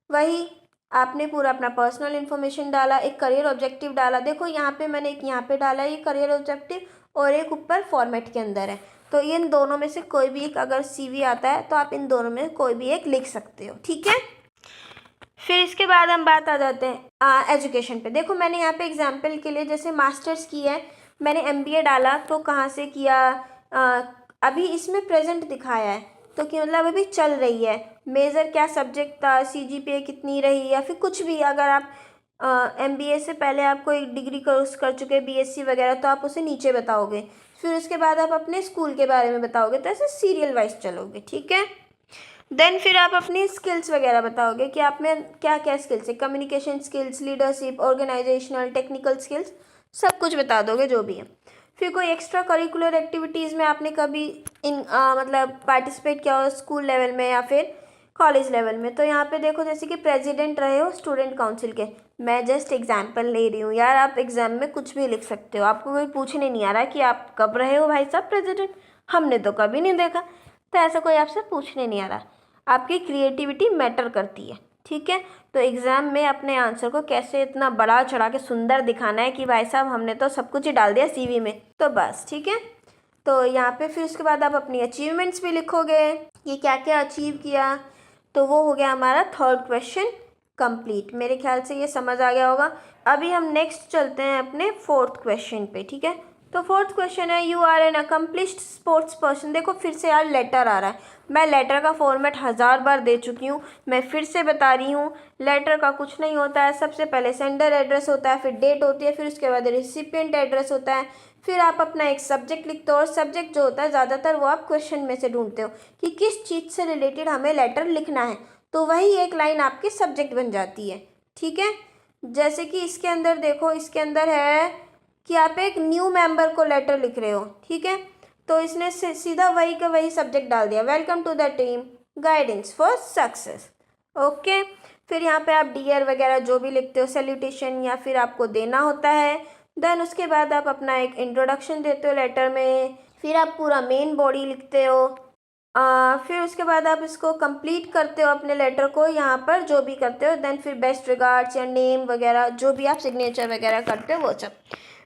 वही आपने पूरा अपना पर्सनल इन्फॉर्मेशन डाला, एक करियर ऑब्जेक्टिव डाला। देखो यहाँ पे मैंने एक यहाँ पे डाला है ये करियर ऑब्जेक्टिव, और एक ऊपर फॉर्मेट के अंदर है। तो इन दोनों में से कोई भी एक अगर CV आता है तो आप इन दोनों में कोई भी एक लिख सकते हो। ठीक है, फिर इसके बाद हम बात आ जाते हैं एजुकेशन पे। देखो मैंने यहाँ पे एग्जाम्पल के लिए जैसे मास्टर्स की है, मैंने MBA डाला, तो कहाँ से किया, अभी इसमें प्रेजेंट दिखाया है, तो कि मतलब अभी चल रही है, मेजर क्या सब्जेक्ट था, CGPA कितनी रही, या फिर कुछ भी। अगर आप MBA से पहले आप कोई डिग्री कोर्स कर चुके, BSc वगैरह, तो आप उसे नीचे बताओगे। फिर उसके बाद आप अपने स्कूल के बारे में बताओगे, तो ऐसे सीरियल वाइज चलोगे। ठीक है, देन फिर आप अपनी स्किल्स वगैरह बताओगे कि आप में क्या क्या स्किल्स है, communication skills, leadership, organisational, technical skills, सब कुछ बता दोगे जो भी है। फिर कोई एक्स्ट्रा करिकुलर एक्टिविटीज़ में आपने कभी मतलब पार्टिसिपेट किया हो स्कूल लेवल में या फिर कॉलेज लेवल में, तो यहाँ पे देखो जैसे कि प्रेसिडेंट रहे हो स्टूडेंट काउंसिल के। मैं जस्ट एग्जाम्पल ले रही हूँ यार, आप एग्जाम में कुछ भी लिख सकते हो, आपको कोई पूछने नहीं आ रहा कि आप कब रहे हो भाई साहब प्रेसिडेंट, हमने तो कभी नहीं देखा, तो ऐसा कोई आपसे पूछने नहीं आ रहा। आपकी क्रिएटिविटी मैटर करती है। ठीक है, तो एग्ज़ाम में अपने आंसर को कैसे इतना बड़ा चढ़ा के सुंदर दिखाना है कि भाई साहब हमने तो सब कुछ ही डाल दिया CV में, तो बस। ठीक है, तो यहाँ पे फिर उसके बाद आप अपनी अचीवमेंट्स भी लिखोगे कि क्या क्या अचीव किया। तो वो हो गया हमारा थर्ड क्वेश्चन कंप्लीट। मेरे ख्याल से ये समझ आ गया होगा। अभी हम नेक्स्ट चलते हैं अपने फोर्थ क्वेश्चन पे। ठीक है, तो फोर्थ क्वेश्चन है, you are an accomplished sports person. देखो फिर से यार लेटर आ रहा है, मैं लेटर का फॉर्मेट 1000 बार दे चुकी हूँ, मैं फिर से बता रही हूँ। लेटर का कुछ नहीं होता है, सबसे पहले सेंडर एड्रेस होता है, फिर डेट होती है, फिर उसके बाद रिसिपिएंट एड्रेस होता है, फिर आप अपना एक सब्जेक्ट लिखते हो, और सब्जेक्ट जो होता है ज़्यादातर वो आप क्वेश्चन में से ढूंढते हो कि किस चीज़ से रिलेटेड हमें लेटर लिखना है, तो वही एक लाइन आपकी सब्जेक्ट बन जाती है। ठीक है, जैसे कि इसके अंदर देखो, इसके अंदर है कि आप एक न्यू मेंबर को लेटर लिख रहे हो। ठीक है, तो इसने सीधा वही का वही सब्जेक्ट डाल दिया, welcome to the team, guidance for success. Okay, फिर यहाँ पे आप डियर वगैरह जो भी लिखते हो, सैल्यूटेशन या फिर आपको देना होता है। देन उसके बाद आप अपना एक इंट्रोडक्शन देते हो लेटर में, फिर आप पूरा मेन बॉडी लिखते हो। फिर उसके बाद आप इसको कंप्लीट करते हो अपने लेटर को, यहाँ पर जो भी करते हो। देन फिर बेस्ट रिगार्ड्स या नेम वगैरह जो भी आप सिग्नेचर वगैरह करते हो वो सब।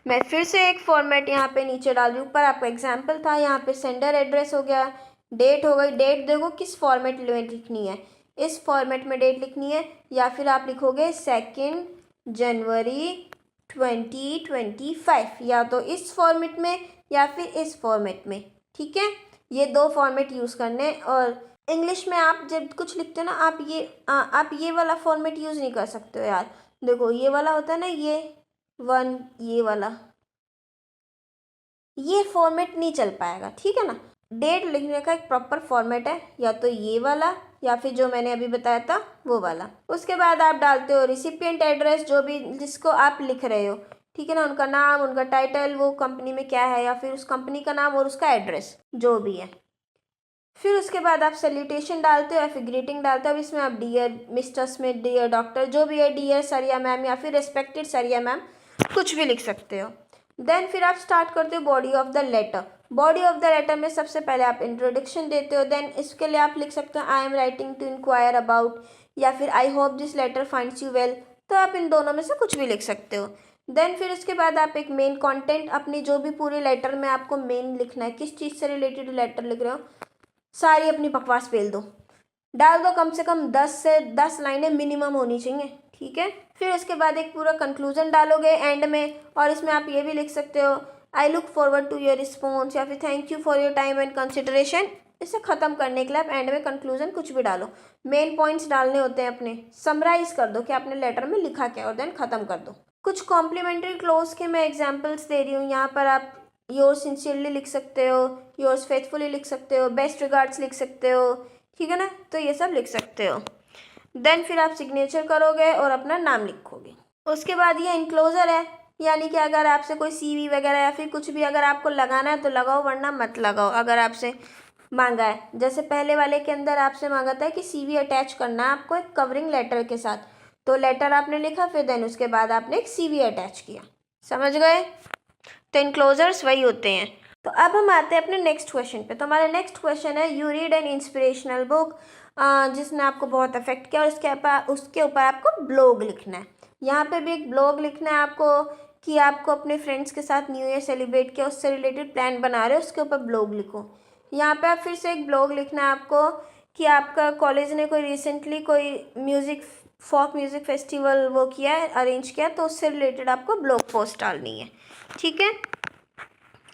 मैं फिर से एक फॉर्मेट यहाँ पे नीचे डाल रही हूँ, ऊपर आपका एग्जाम्पल था, यहाँ पे सेंडर एड्रेस हो गया, डेट हो गई। डेट देखो किस फॉर्मेट में लिखनी है, इस फॉर्मेट में डेट लिखनी है, या फिर आप लिखोगे 2 जनवरी 2025, या तो इस फॉर्मेट में या फिर इस फॉर्मेट में। ठीक है, ये 2 फॉर्मेट यूज़ करने। और इंग्लिश में आप जब कुछ लिखते हो ना, आप ये वाला फॉर्मेट यूज़ नहीं कर सकते हो यार। देखो ये वाला होता है ना, ये 1, ये वाला, ये फॉर्मेट नहीं चल पाएगा। ठीक है ना, डेट लिखने का एक प्रॉपर फॉर्मेट है, या तो ये वाला या फिर जो मैंने अभी बताया था वो वाला। उसके बाद आप डालते हो रिसिपिएंट एड्रेस, जो भी जिसको आप लिख रहे हो। ठीक है ना, उनका नाम, उनका टाइटल, वो कंपनी में क्या है, या फिर उस कंपनी का नाम और उसका एड्रेस जो भी है। फिर उसके बाद आप सैल्यूटेशन डालते हो या फिर ग्रीटिंग डालते हो। अब इसमें आप dear mister Smith, dear doctor, जो भी है, डियर सर या मैम, या फिर रेस्पेक्टेड सर या मैम, कुछ भी लिख सकते हो। देन फिर आप स्टार्ट करते हो body of the letter. Body of the letter में सबसे पहले आप इंट्रोडक्शन देते हो। देन इसके लिए आप लिख सकते हो I am writing to enquire about, या फिर I hope this letter finds you well. तो आप इन दोनों में से कुछ भी लिख सकते हो। देन फिर उसके बाद आप एक मेन कंटेंट, अपनी जो भी पूरे लेटर में आपको मेन लिखना है, किस चीज़ से रिलेटेड लेटर लिख रहे हो, सारी अपनी बकवास फेल दो, डाल दो। कम से कम 10 से 10 लाइनें मिनिमम होनी चाहिए। ठीक है, फिर उसके बाद एक पूरा कंक्लूजन डालोगे एंड में, और इसमें आप ये भी लिख सकते हो I look forward to your response, या फिर thank you for your time and consideration. इसे ख़त्म करने के लिए आप एंड में कंक्लूजन कुछ भी डालो। मेन पॉइंट्स डालने होते हैं अपने, समराइज कर दो कि आपने लेटर में लिखा क्या, और देन ख़त्म कर दो। कुछ कॉम्प्लीमेंट्री क्लोज के मैं एग्जाम्पल्स दे रही हूँ। यहाँ पर आप योर सिंसियरली लिख सकते हो, योर्स फेथफुली लिख सकते हो, बेस्ट रिगार्ड्स लिख सकते हो। ठीक है ना, तो ये सब लिख सकते हो। देन फिर आप सिग्नेचर करोगे और अपना नाम लिखोगे। उसके बाद ये इनक्लोजर है, यानी कि अगर आपसे कोई सीवी वगैरह या फिर कुछ भी अगर आपको लगाना है तो लगाओ, वरना मत लगाओ। अगर आपसे मांगा है, जैसे पहले वाले के अंदर आपसे मांगा था कि सीवी अटैच करना है आपको एक कवरिंग लेटर के साथ, तो लेटर आपने लिखा, फिर देन उसके बाद आपने एक सीवी अटैच किया। समझ गए? तो इनक्लोजर्स वही होते हैं। तो अब हम आते हैं अपने नेक्स्ट क्वेश्चन पे। तो हमारा नेक्स्ट क्वेश्चन है, you read N inspirational book जिसने आपको बहुत अफेक्ट किया, और उसके ऊपर आपको ब्लॉग लिखना है। यहाँ पे भी एक ब्लॉग लिखना है आपको कि आपको अपने फ्रेंड्स के साथ न्यू ईयर सेलिब्रेट किया, उससे रिलेटेड प्लान बना रहे हो, उसके ऊपर ब्लॉग लिखो। यहाँ पे आप फिर से एक ब्लॉग लिखना है आपको कि आपका कॉलेज ने कोई रिसेंटली कोई फोक म्यूज़िक फेस्टिवल वो किया है, अरेंज किया, तो उससे रिलेटेड आपको ब्लॉग पोस्ट डालनी है। ठीक है,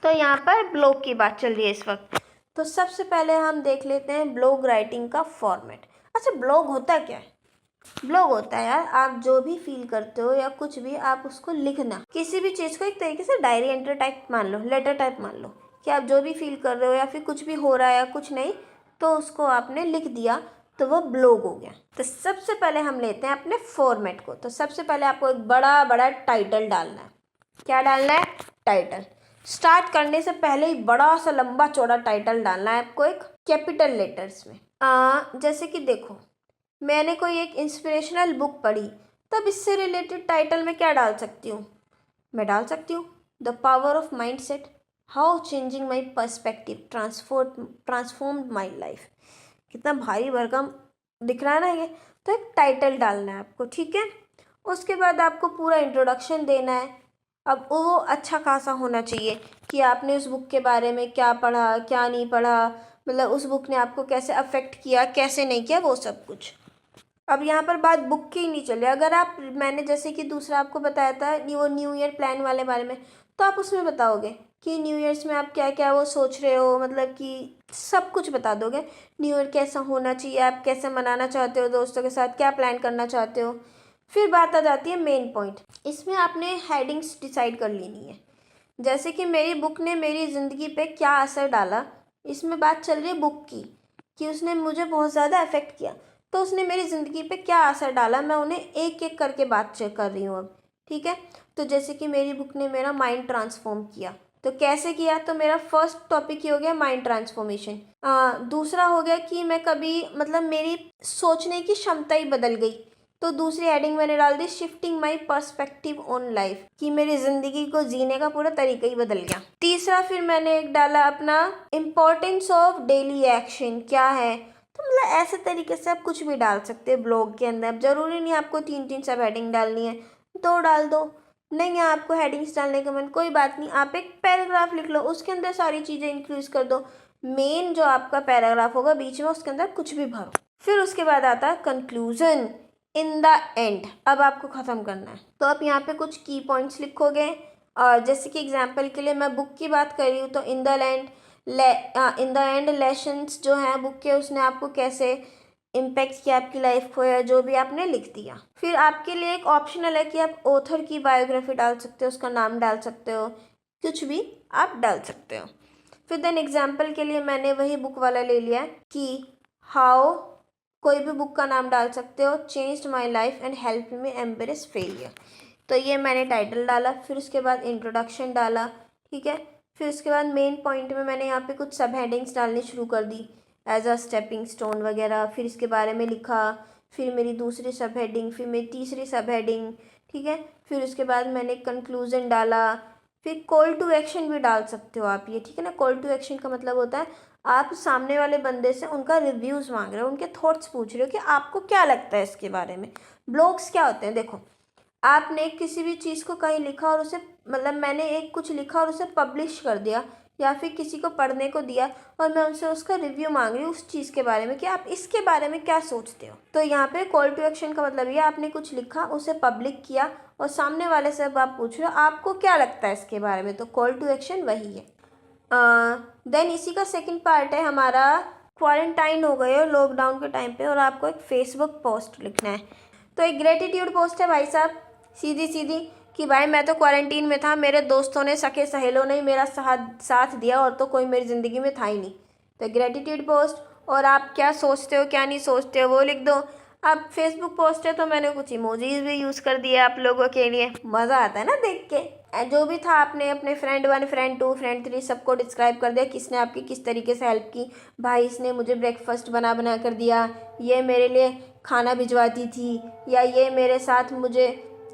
तो यहाँ पर ब्लॉग की बात चल रही है इस वक्त। तो सबसे पहले हम देख लेते हैं ब्लॉग राइटिंग का फॉर्मेट। अच्छा, ब्लॉग होता क्या है? ब्लॉग होता है यार, आप जो भी फील करते हो या कुछ भी, आप उसको लिखना, किसी भी चीज़ को एक तरीके से डायरी एंट्री टाइप मान लो, लेटर टाइप मान लो, कि आप जो भी फील कर रहे हो या फिर कुछ भी हो रहा है या कुछ नहीं, तो उसको आपने लिख दिया, तो वो ब्लॉग हो गया। तो सबसे पहले हम लेते हैं अपने फॉर्मेट को। तो सबसे पहले आपको एक बड़ा बड़ा टाइटल डालना है। क्या डालना है? टाइटल। स्टार्ट करने से पहले ही बड़ा सा लंबा चौड़ा टाइटल डालना है आपको, एक कैपिटल लेटर्स में। जैसे कि देखो, मैंने कोई एक इंस्पिरेशनल बुक पढ़ी, तब इससे रिलेटेड टाइटल में क्या डाल सकती हूँ? मैं डाल सकती हूँ the power of mind set, how changing my perspective transformed my life. कितना भारी भरकम दिख रहा है ना ये? तो एक टाइटल डालना है आपको। ठीक है, उसके बाद आपको पूरा इंट्रोडक्शन देना है। अब वो अच्छा खासा होना चाहिए कि आपने उस बुक के बारे में क्या पढ़ा, क्या नहीं पढ़ा, मतलब उस बुक ने आपको कैसे अफेक्ट किया, कैसे नहीं किया, वो सब कुछ। अब यहाँ पर बात बुक की नहीं चल रही। अगर आप, मैंने जैसे कि दूसरा आपको बताया था वो न्यू ईयर प्लान वाले बारे में, तो आप उसमें बताओगे कि न्यू ईयर्स में आप क्या क्या वो सोच रहे हो, मतलब कि सब कुछ बता दोगे। न्यू ईयर कैसा होना चाहिए, आप कैसे मनाना चाहते हो दोस्तों के साथ, क्या प्लान करना चाहते हो। फिर बात आ जाती है मेन पॉइंट। इसमें आपने हेडिंग्स डिसाइड कर लेनी है। जैसे कि मेरी बुक ने मेरी ज़िंदगी पे क्या असर डाला, इसमें बात चल रही है बुक की, कि उसने मुझे बहुत ज़्यादा अफेक्ट किया, तो उसने मेरी ज़िंदगी पे क्या असर डाला, मैं उन्हें एक एक करके बात चेक कर रही हूँ अब। ठीक है, तो जैसे कि मेरी बुक ने मेरा माइंड ट्रांसफॉर्म किया, तो कैसे किया, तो मेरा फर्स्ट टॉपिक ही हो गया माइंड ट्रांसफॉर्मेशन। दूसरा हो गया कि मैं कभी, मतलब मेरी सोचने की क्षमता ही बदल गई, तो दूसरी हेडिंग मैंने डाल दी shifting my perspective on life, कि मेरी ज़िंदगी को जीने का पूरा तरीका ही बदल गया। तीसरा फिर मैंने एक डाला अपना इम्पोर्टेंस ऑफ डेली एक्शन क्या है। तो मतलब ऐसे तरीके से आप कुछ भी डाल सकते हैं ब्लॉग के अंदर। अब ज़रूरी नहीं आपको 3-3 सब हेडिंग डालनी है, 2 डाल दो। नहीं है आपको हेडिंग्स डालने का मन, कोई बात नहीं, आप एक पैराग्राफ लिख लो, उसके अंदर सारी चीज़ें इंक्लूड कर दो। मेन जो आपका पैराग्राफ होगा बीच में, उसके अंदर कुछ भी भरो। फिर उसके बाद आता है कंक्लूजन इन द एंड। अब आपको ख़त्म करना है, तो आप यहाँ पे कुछ की पॉइंट्स लिखोगे। और जैसे कि एग्जांपल के लिए मैं बुक की बात कर रही हूँ, तो इन द एंड लेसन्स जो हैं बुक के, उसने आपको कैसे इम्पेक्ट किया आपकी लाइफ को, या जो भी आपने लिख दिया। फिर आपके लिए एक ऑप्शनल है कि आप ऑथर की बायोग्राफी डाल सकते हो, उसका नाम डाल सकते हो, कुछ भी आप डाल सकते हो। फिर देन एग्जांपल के लिए मैंने वही बुक वाला ले लिया कि हाउ, कोई भी बुक का नाम डाल सकते हो, changed my life and help me embrace failure. तो ये मैंने टाइटल डाला। फिर उसके बाद इंट्रोडक्शन डाला। ठीक है, फिर उसके बाद मेन पॉइंट में मैंने यहाँ पे कुछ सब हेडिंग्स डालनी शुरू कर दी, एज अ स्टेपिंग स्टोन वगैरह। फिर इसके बारे में लिखा, फिर मेरी दूसरी सब हेडिंग, फिर मेरी तीसरी सब हेडिंग। ठीक है, फिर उसके बाद मैंने कंक्लूजन डाला। फिर कॉल टू एक्शन भी डाल सकते हो आप ये। ठीक है ना, कॉल टू एक्शन का मतलब होता है आप सामने वाले बंदे से उनका रिव्यूज़ मांग रहे हो, उनके थॉट्स पूछ रहे हो कि आपको क्या लगता है इसके बारे में। ब्लॉग्स क्या होते हैं, देखो आपने किसी भी चीज़ को कहीं लिखा और उसे, मतलब मैंने एक कुछ लिखा और उसे पब्लिश कर दिया, या फिर किसी को पढ़ने को दिया और मैं उनसे उसका रिव्यू मांग रही हूँ उस चीज़ के बारे में कि आप इसके बारे में क्या सोचते हो। तो यहाँ पे कॉल टू एक्शन का मतलब ये, आपने कुछ लिखा, उसे पब्लिक किया और सामने वाले से अब आप पूछ रहे हो आपको क्या लगता है इसके बारे में, तो कॉल टू एक्शन वही है। देन इसी का सेकंड पार्ट है हमारा, क्वारंटाइन हो गए हो लॉकडाउन के टाइम पे और आपको एक फेसबुक पोस्ट लिखना है। तो एक ग्रेटिट्यूड पोस्ट है भाई साहब, सीधी सीधी, कि भाई मैं तो क्वारंटीन में था, मेरे दोस्तों ने, सखे सहेलों ने मेरा साथ दिया और तो कोई मेरी ज़िंदगी में था ही नहीं। तो ग्रेटिट्यूड पोस्ट, और आप क्या सोचते हो क्या नहीं सोचते हो वो लिख दो। अब फेसबुक पोस्ट है तो मैंने कुछ इमोजीज भी यूज़ कर दिया आप लोगों के लिए, मज़ा आता है ना देख के। जो भी था आपने अपने फ्रेंड 1, फ्रेंड 2, फ्रेंड 3 सबको डिस्क्राइब कर दिया, किसने आपकी किस तरीके से हेल्प की। भाई इसने मुझे ब्रेकफास्ट बना कर दिया, ये मेरे लिए खाना भिजवाती थी, या ये मेरे साथ मुझे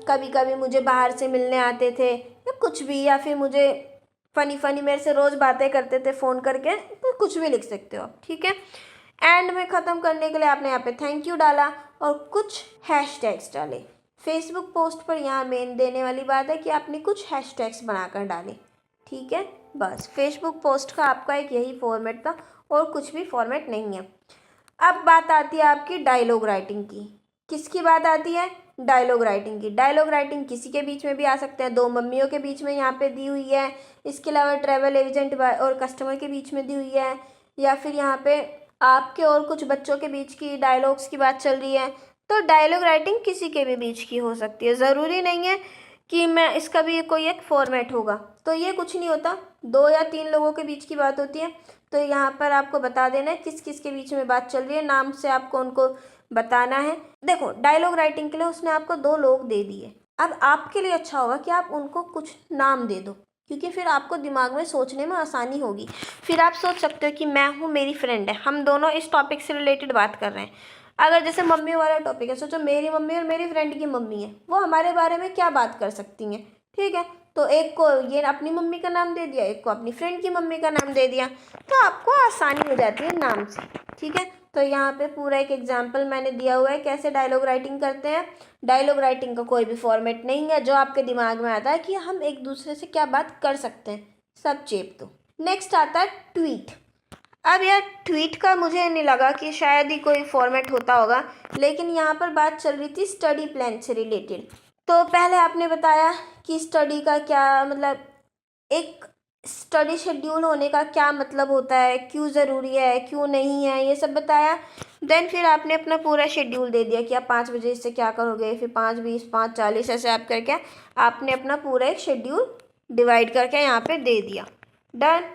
कभी कभी मुझे बाहर से मिलने आते थे, या कुछ भी, या फिर मुझे फ़नी मेरे से रोज़ बातें करते थे फ़ोन करके, तो कुछ भी लिख सकते हो आप। ठीक है, एंड में ख़त्म करने के लिए आपने यहाँ पे थैंक यू डाला और कुछ हैशटैग्स डाले। फेसबुक पोस्ट पर यहाँ मेन देने वाली बात है कि आपने कुछ हैशटैग्स बनाकर डाले। ठीक है, बस फेसबुक पोस्ट का आपका एक यही फॉर्मेट था और कुछ भी फॉर्मेट नहीं है। अब बात आती है आपकी डायलॉग राइटिंग की। किसकी बात आती है, डायलॉग राइटिंग की। डायलॉग राइटिंग किसी के बीच में भी आ सकते हैं, 2 मम्मियों के बीच में यहाँ पे दी हुई है, इसके अलावा ट्रैवल एजेंट और कस्टमर के बीच में दी हुई है, या फिर यहाँ पे आपके और कुछ बच्चों के बीच की डायलॉग्स की बात चल रही है। तो डायलॉग राइटिंग किसी के भी बीच की हो सकती है, ज़रूरी नहीं है कि मैं इसका भी कोई एक फॉर्मेट होगा। तो ये कुछ नहीं होता, 2 या 3 लोगों के बीच की बात होती है। तो यहाँ पर आपको बता देना है किस किस के बीच में बात चल रही है, नाम से आपको उनको बताना है। देखो डायलॉग राइटिंग के लिए उसने आपको 2 लोग दे दिए, अब आपके लिए अच्छा होगा कि आप उनको कुछ नाम दे दो, क्योंकि फिर आपको दिमाग में सोचने में आसानी होगी। फिर आप सोच सकते हो कि मैं हूँ, मेरी फ्रेंड है, हम दोनों इस टॉपिक से रिलेटेड बात कर रहे हैं। अगर जैसे मम्मी वाला टॉपिक है, सोचो मेरी मम्मी और मेरी फ्रेंड की मम्मी है, वो हमारे बारे में क्या बात कर सकती हैं। ठीक है, तो एक को ये अपनी मम्मी का नाम दे दिया, एक को अपनी फ्रेंड की मम्मी का नाम दे दिया, तो आपको आसानी हो जाती है नाम से। ठीक है, तो यहाँ पे पूरा एक एग्जाम्पल मैंने दिया हुआ है कैसे डायलॉग राइटिंग करते हैं। डायलॉग राइटिंग का कोई भी फॉर्मेट नहीं है, जो आपके दिमाग में आता है कि हम एक दूसरे से क्या बात कर सकते हैं, सब चेप दो। नेक्स्ट आता है ट्वीट। अब यार ट्वीट का मुझे नहीं लगा कि शायद ही कोई फॉर्मेट होता होगा, लेकिन यहाँ पर बात चल रही थी स्टडी प्लान से रिलेटेड। तो पहले आपने बताया कि स्टडी का क्या मतलब, एक स्टडी शेड्यूल होने का क्या मतलब होता है, क्यों ज़रूरी है, क्यों नहीं है, ये सब बताया। देन फिर आपने अपना पूरा शेड्यूल दे दिया कि आप 5 बजे से क्या करोगे, फिर 5:20, 5:40 ऐसे आप करके आपने अपना पूरा एक शेड्यूल डिवाइड करके यहाँ पे दे दिया। डन।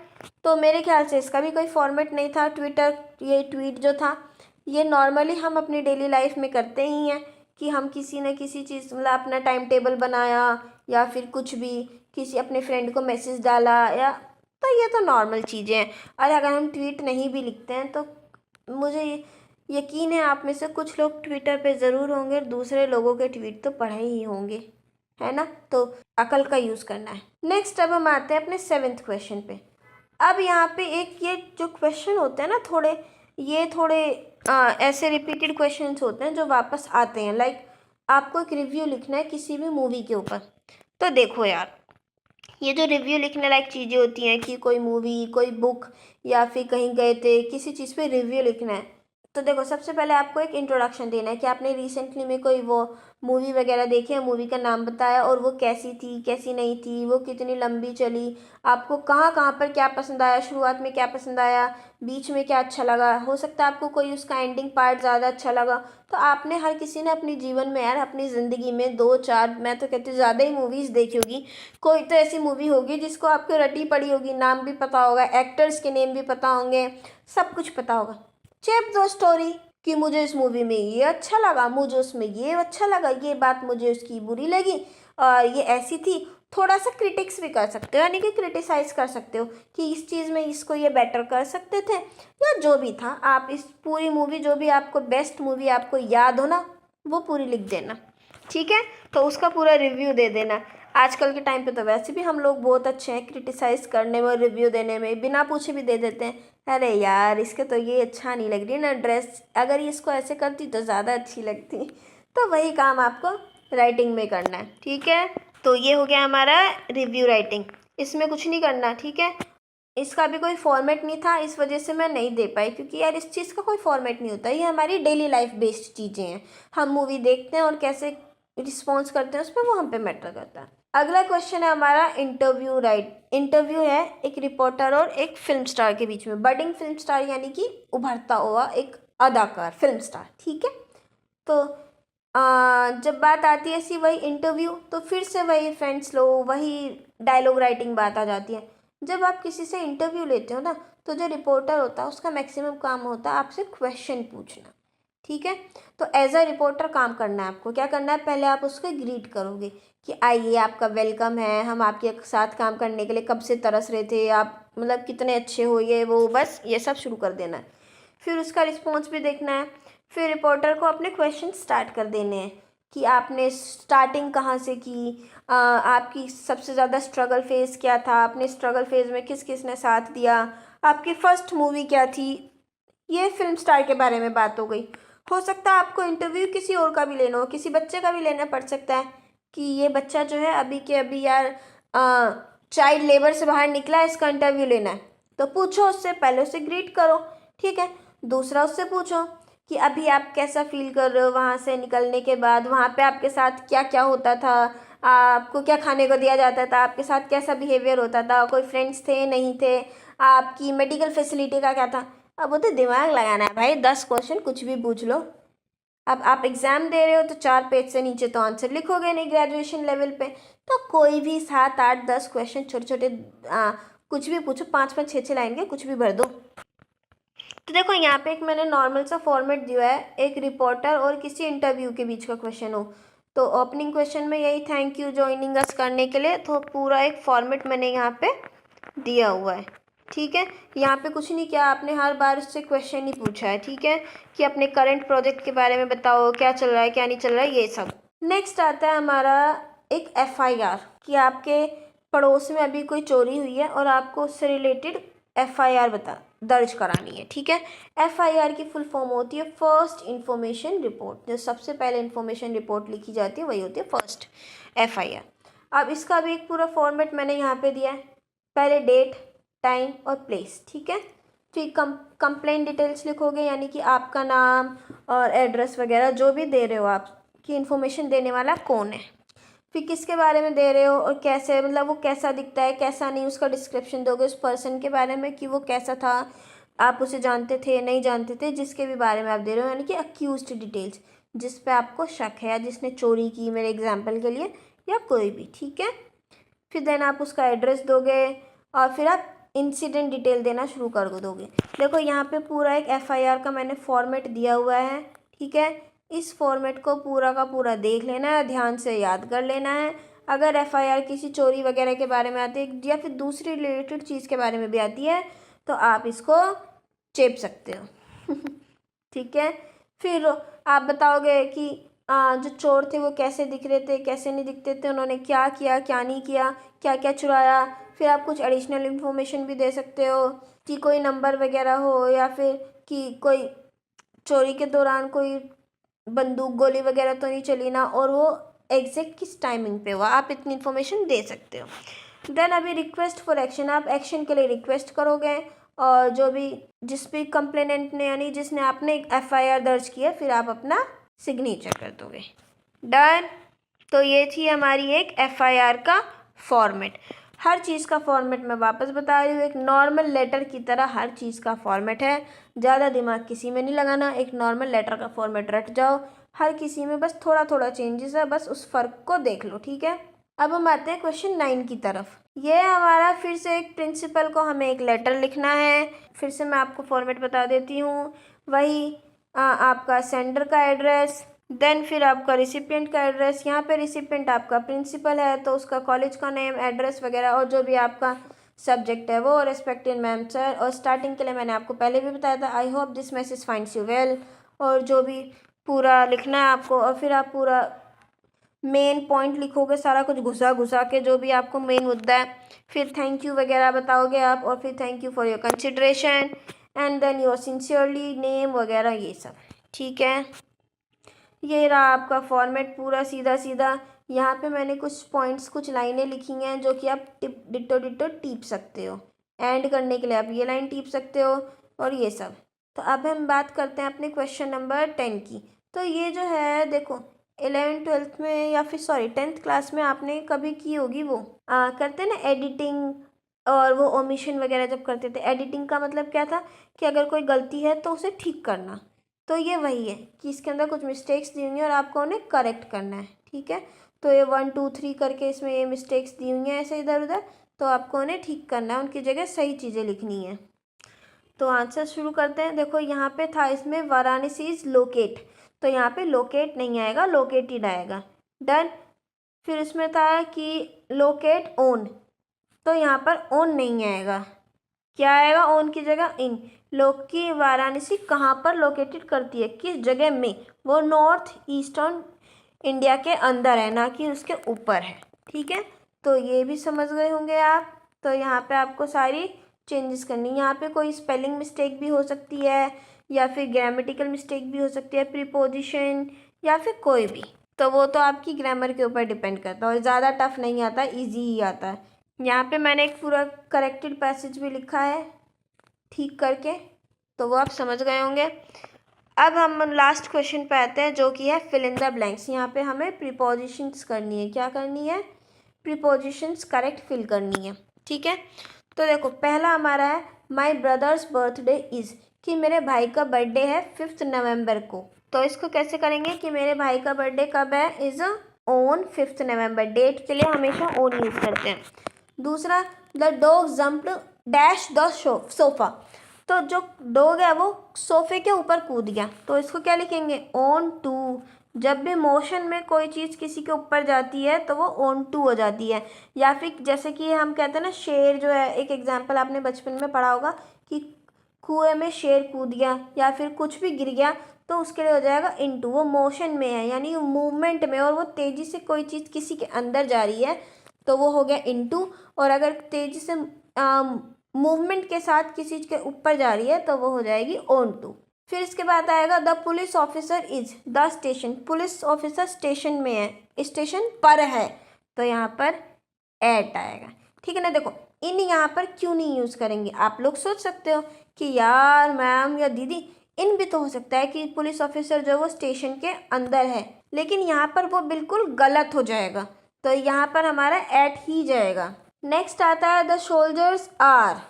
तो मेरे ख्याल से इसका भी कोई फॉर्मेट नहीं था। ट्विटर, ये ट्वीट जो था ये नॉर्मली हम अपनी डेली लाइफ में करते ही हैं कि हम किसी न किसी चीज़ मतलब अपना टाइम टेबल बनाया या फिर कुछ भी किसी अपने फ्रेंड को मैसेज डाला, या तो ये तो नॉर्मल चीज़ें हैं। और अगर हम ट्वीट नहीं भी लिखते हैं तो मुझे यकीन है आप में से कुछ लोग ट्विटर पे ज़रूर होंगे और दूसरे लोगों के ट्वीट तो पढ़े ही होंगे, है ना। तो अकल का यूज़ करना है। नेक्स्ट अब हम आते हैं अपने 7th क्वेश्चन पे। अब यहाँ पे एक ये जो क्वेश्चन होते हैं ना थोड़े ऐसे रिपीटेड क्वेश्चंस होते हैं जो वापस आते हैं। लाइक आपको एक रिव्यू लिखना है किसी भी मूवी के ऊपर। तो देखो यार, ये जो रिव्यू लिखने लायक चीज़ें होती हैं कि कोई मूवी, कोई बुक या फिर कहीं गए थे, किसी चीज़ पे रिव्यू लिखना है। तो देखो सबसे पहले आपको एक इंट्रोडक्शन देना है कि आपने रिसेंटली में कोई वो मूवी वगैरह देखी है, मूवी का नाम बताया और वो कैसी थी, कैसी नहीं थी, वो कितनी लंबी चली, आपको कहाँ कहाँ पर क्या पसंद आया, शुरुआत में क्या पसंद आया, बीच में क्या अच्छा लगा, हो सकता है आपको कोई उसका एंडिंग पार्ट ज़्यादा अच्छा लगा। तो आपने, हर किसी ने अपने जीवन में यार, अपनी ज़िंदगी में 2-4, मैं तो कहती हूँ ज़्यादा ही मूवीज़ देखी होगी। कोई तो ऐसी मूवी होगी जिसको आपको रटी पड़ी होगी, नाम भी पता होगा, एक्टर्स के नेम भी पता होंगे, सब कुछ पता होगा। चेप दो स्टोरी कि मुझे इस मूवी में ये अच्छा लगा, मुझे उसमें ये अच्छा लगा, ये बात मुझे उसकी बुरी लगी और ये ऐसी थी। थोड़ा सा क्रिटिक्स भी कर सकते हो, यानी कि क्रिटिसाइज़ कर सकते हो कि इस चीज़ में इसको ये बेटर कर सकते थे, या जो भी था। आप इस पूरी मूवी, जो भी आपको बेस्ट मूवी आपको याद हो ना, वो पूरी लिख देना, ठीक है। तो उसका पूरा रिव्यू दे देना। आजकल के टाइम पे तो वैसे भी हम लोग बहुत अच्छे हैं क्रिटिसाइज़ करने में, रिव्यू देने में, बिना पूछे भी दे देते हैं। अरे यार इसके तो ये अच्छा नहीं लग रही ना ड्रेस, अगर इसको ऐसे करती तो ज़्यादा अच्छी लगती। तो वही काम आपको राइटिंग में करना है, ठीक है। तो ये हो गया हमारा रिव्यू राइटिंग, इसमें कुछ नहीं करना, ठीक है। इसका भी कोई फॉर्मेट नहीं था, इस वजह से मैं नहीं दे पाई, क्योंकि यार इस चीज़ का कोई फॉर्मेट नहीं होता। ये हमारी डेली लाइफ बेस्ड चीज़ें हैं, हम मूवी देखते हैं और कैसे रिस्पॉन्स करते हैं उस पर, वो हम पे मैटर करता है। अगला क्वेश्चन है हमारा इंटरव्यू है एक रिपोर्टर और एक फिल्म स्टार के बीच में। बडिंग फिल्म स्टार यानी कि उभरता हुआ एक अदाकार, फिल्म स्टार, ठीक है। तो जब बात आती है ऐसी वही इंटरव्यू, तो फिर से वही फ्रेंड्स लो, वही डायलॉग राइटिंग बात आ जाती है। जब आप किसी से इंटरव्यू लेते हो ना, तो जो रिपोर्टर होता है उसका मैक्सिमम काम होता है आपसे क्वेश्चन पूछना, ठीक है। तो एज अ रिपोर्टर काम करना है आपको। क्या करना है, पहले आप उसको ग्रीट करोगे कि आइए, आपका वेलकम है, हम आपके साथ काम करने के लिए कब से तरस रहे थे, आप मतलब कितने अच्छे हो, ये वो, बस ये सब शुरू कर देना है। फिर उसका रिस्पॉन्स भी देखना है। फिर रिपोर्टर को अपने क्वेश्चन स्टार्ट कर देने हैं कि आपने स्टार्टिंग कहाँ से की, आपकी सबसे ज़्यादा स्ट्रगल फेज़ क्या था, आपने स्ट्रगल फेज़ में किस किस ने साथ दिया, आपकी फ़र्स्ट मूवी क्या थी। ये फिल्म स्टार के बारे में बात हो गई। हो सकता है आपको इंटरव्यू किसी और का भी लेना हो, किसी बच्चे का भी लेना पड़ सकता है कि ये बच्चा जो है अभी के अभी यार चाइल्ड लेबर से बाहर निकला है, इसका इंटरव्यू लेना है। तो पूछो उससे, पहले उसे ग्रीट करो, ठीक है। दूसरा उससे पूछो कि अभी आप कैसा फील कर रहे हो वहाँ से निकलने के बाद, वहाँ पे आपके साथ क्या क्या होता था, आपको क्या खाने को दिया जाता था, आपके साथ कैसा बिहेवियर होता था, कोई फ्रेंड्स थे नहीं थे, आपकी मेडिकल फैसिलिटी का क्या था। अब वो तो दिमाग लगाना है भाई, 10 क्वेश्चन कुछ भी पूछ लो। अब आप एग्ज़ाम दे रहे हो तो 4 पेज से नीचे तो आंसर लिखोगे नहीं ग्रेजुएशन लेवल पे। तो कोई भी 7, 8, 10 क्वेश्चन छोटे छोटे कुछ भी पूछो, 5-5, 6-6 लाइन के कुछ भी भर दो। तो देखो यहाँ पे एक मैंने नॉर्मल सा फॉर्मेट दिया है, एक रिपोर्टर और किसी इंटरव्यू के बीच का क्वेश्चन हो। तो ओपनिंग क्वेश्चन में यही थैंक यू जॉइनिंग अस करने के लिए, तो पूरा एक फॉर्मेट मैंने यहाँ पे दिया हुआ है, ठीक है। यहाँ पे कुछ नहीं किया आपने, हर बार उससे क्वेश्चन ही पूछा है, ठीक है, कि अपने करंट प्रोजेक्ट के बारे में बताओ, क्या चल रहा है क्या नहीं चल रहा है, ये सब। नेक्स्ट आता है हमारा एक FIR, कि आपके पड़ोस में अभी कोई चोरी हुई है और आपको उससे रिलेटेड FIR दर्ज करानी है, ठीक है। FIR की फुल फॉर्म होती है फर्स्ट इन्फॉर्मेशन रिपोर्ट। जो सबसे पहले इन्फॉर्मेशन रिपोर्ट लिखी जाती है वही होती है फर्स्ट FIR। अब इसका भी एक पूरा फॉर्मेट मैंने यहाँ पे दिया है, पहले डेट, टाइम और प्लेस, ठीक है। फिर कंप्लेंट डिटेल्स लिखोगे, यानी कि आपका नाम और एड्रेस वगैरह जो भी दे रहे हो, आपकी इन्फॉर्मेशन देने वाला कौन है, फिर किसके बारे में दे रहे हो और कैसे, मतलब वो कैसा दिखता है कैसा नहीं, उसका डिस्क्रिप्शन दोगे उस पर्सन के बारे में कि वो कैसा था, आप उसे जानते थे नहीं जानते थे, जिसके भी बारे में आप दे रहे हो, यानी कि अक्यूज्ड डिटेल्स, जिस पे आपको शक है या जिसने चोरी की, मेरे एग्जाम्पल के लिए, या कोई भी, ठीक है। फिर देन आप उसका एड्रेस दोगे और फिर आप इंसिडेंट डिटेल देना शुरू कर दोगे। देखो यहाँ पे पूरा एक एफआईआर का मैंने फॉर्मेट दिया हुआ है, ठीक है। इस फॉर्मेट को पूरा का पूरा देख लेना है, ध्यान से याद कर लेना है। अगर एफआईआर किसी चोरी वगैरह के बारे में आती है या फिर दूसरी रिलेटेड चीज़ के बारे में भी आती है तो आप इसको चेप सकते हो ठीक है। फिर आप बताओगे कि जो चोर थे वो कैसे दिख रहे थे, कैसे नहीं दिखते थे, उन्होंने क्या किया क्या नहीं किया, क्या क्या चुराया। फिर आप कुछ एडिशनल इन्फॉर्मेशन भी दे सकते हो कि कोई नंबर वगैरह हो, या फिर कि कोई चोरी के दौरान कोई बंदूक गोली वगैरह तो नहीं चली ना, और वो एग्जैक्ट किस टाइमिंग पे हुआ, आप इतनी इन्फॉर्मेशन दे सकते हो। देन अभी रिक्वेस्ट फॉर एक्शन, आप एक्शन के लिए रिक्वेस्ट करोगे, और जो भी जिस भी कंप्लेनेंट ने यानी जिसने आपने एफआईआर दर्ज किया, फिर आप अपना सिग्नेचर कर दोगे। डन। तो ये थी हमारी एक एफआईआर का फॉर्मेट। हर चीज़ का फॉर्मेट मैं वापस बता रही हूँ, एक नॉर्मल लेटर की तरह हर चीज़ का फॉर्मेट है, ज़्यादा दिमाग किसी में नहीं लगाना, एक नॉर्मल लेटर का फॉर्मेट रट जाओ, हर किसी में बस थोड़ा थोड़ा चेंजेस है, बस उस फ़र्क को देख लो, ठीक है। अब हम आते हैं क्वेश्चन 9 की तरफ। ये हमारा फिर से एक प्रिंसिपल को हमें एक लेटर लिखना है, फिर से मैं आपको फॉर्मेट बता देती हूँ, वही आपका सेंडर का एड्रेस, देन फिर आपका रिसिपिएंट का एड्रेस। यहाँ पे रिसिपिएंट आपका प्रिंसिपल है तो उसका कॉलेज का नेम, एड्रेस वगैरह, और जो भी आपका सब्जेक्ट है वो, रेस्पेक्टेड मैम सर। और स्टार्टिंग के लिए मैंने आपको पहले भी बताया था, आई hope this message finds you well, और जो भी पूरा लिखना है आपको, और फिर आप पूरा मेन पॉइंट लिखोगे, सारा कुछ घुसा घुसा के जो भी आपको मेन मुद्दा है। फिर थैंक यू वगैरह बताओगे आप, और फिर thank you for your consideration and then your sincerely name वगैरह, ये सब, ठीक है। ये रहा आपका फॉर्मेट पूरा सीधा सीधा। यहाँ पे मैंने कुछ पॉइंट्स, कुछ लाइनें लिखी हैं जो कि आप डिट्टो डिट्टो टीप सकते हो, एंड करने के लिए आप ये लाइन टीप सकते हो, और ये सब। तो अब हम बात करते हैं अपने क्वेश्चन नंबर 10 की। तो ये जो है देखो, 11th-12th में या फिर सॉरी 10th क्लास में आपने कभी की होगी, वो करते ना एडिटिंग, और वो ओमिशन वगैरह जब करते थे। एडिटिंग का मतलब क्या था कि अगर कोई गलती है तो उसे ठीक करना, तो ये वही है कि इसके अंदर कुछ मिस्टेक्स दी हुई हैं और आपको उन्हें करेक्ट करना है, ठीक है। तो ये 1 2 3 करके इसमें ये मिस्टेक्स दी हुई हैं ऐसे इधर उधर, तो आपको उन्हें ठीक करना है, उनकी जगह सही चीज़ें लिखनी है। तो आंसर शुरू करते हैं। देखो यहाँ पे था इसमें वाराणसी इज लोकेट, तो यहाँ पे लोकेट नहीं आएगा, लोकेटेड आएगा। डन। फिर इसमें था कि लोकेट ओन, तो यहाँ पर ओन नहीं आएगा, क्या आएगा ओन की जगह इन। लोग की वाराणसी कहाँ पर लोकेटेड करती है, किस जगह में, वो नॉर्थ ईस्टर्न इंडिया के अंदर है, ना कि उसके ऊपर है, ठीक है। तो ये भी समझ गए होंगे आप। तो यहाँ पे आपको सारी चेंजेस करनी है। यहाँ पे कोई स्पेलिंग मिस्टेक भी हो सकती है, या फिर ग्रामेटिकल मिस्टेक भी हो सकती है, प्रीपोजिशन, या फिर कोई भी, तो वो तो आपकी ग्रामर के ऊपर डिपेंड करता है, और ज़्यादा टफ नहीं आता, ईजी ही आता है। यहाँ पे मैंने एक पूरा करेक्टेड पैसेज भी लिखा है ठीक करके, तो वो आप समझ गए होंगे। अब हम लास्ट क्वेश्चन पे आते हैं जो कि है फिल इन द ब्लैंक्स। यहाँ पे हमें प्रीपोजिशंस करनी है, क्या करनी है, प्रीपोजिशंस करेक्ट फिल करनी है, ठीक है। तो देखो पहला हमारा है माई ब्रदर्स बर्थडे इज़, कि मेरे भाई का बर्थडे है 5 नवंबर को। तो इसको कैसे करेंगे कि मेरे भाई का बर्थडे कब है, इज़ ऑन 5 नवंबर। डेट के लिए हमेशा ऑन यूज़ करते हैं। दूसरा, the dog jumped dash the sofa, तो जो डॉग है वो सोफे के ऊपर कूद गया, तो इसको क्या लिखेंगे, ऑन टू। जब भी मोशन में कोई चीज़ किसी के ऊपर जाती है तो वो ऑन टू हो जाती है। या फिर जैसे कि हम कहते हैं ना, शेर जो है, एक एग्जाम्पल आपने बचपन में पढ़ा होगा कि कुएं में शेर कूद गया, या फिर कुछ भी गिर गया, तो उसके लिए हो जाएगा इनटू। वो मोशन में है, यानी मूवमेंट में, और वो तेज़ी से कोई चीज़ किसी के अंदर जा रही है, तो वो हो गया इनटू। और अगर तेज़ी से मूवमेंट के साथ किसी चीज़ के ऊपर जा रही है तो वो हो जाएगी ऑन टू। फिर इसके बाद आएगा the police officer is the station, police officer station में है, स्टेशन पर है, तो यहाँ पर एट आएगा। ठीक है ना। देखो इन यहाँ पर क्यों नहीं यूज़ करेंगे, आप लोग सोच सकते हो कि यार मैम या दीदी इन भी तो हो सकता है कि पुलिस ऑफिसर जो है वो स्टेशन के अंदर है, लेकिन यहाँ पर वो बिल्कुल गलत हो जाएगा, तो यहाँ पर हमारा एट ही जाएगा। नेक्स्ट आता है द सोल्जर्स आर।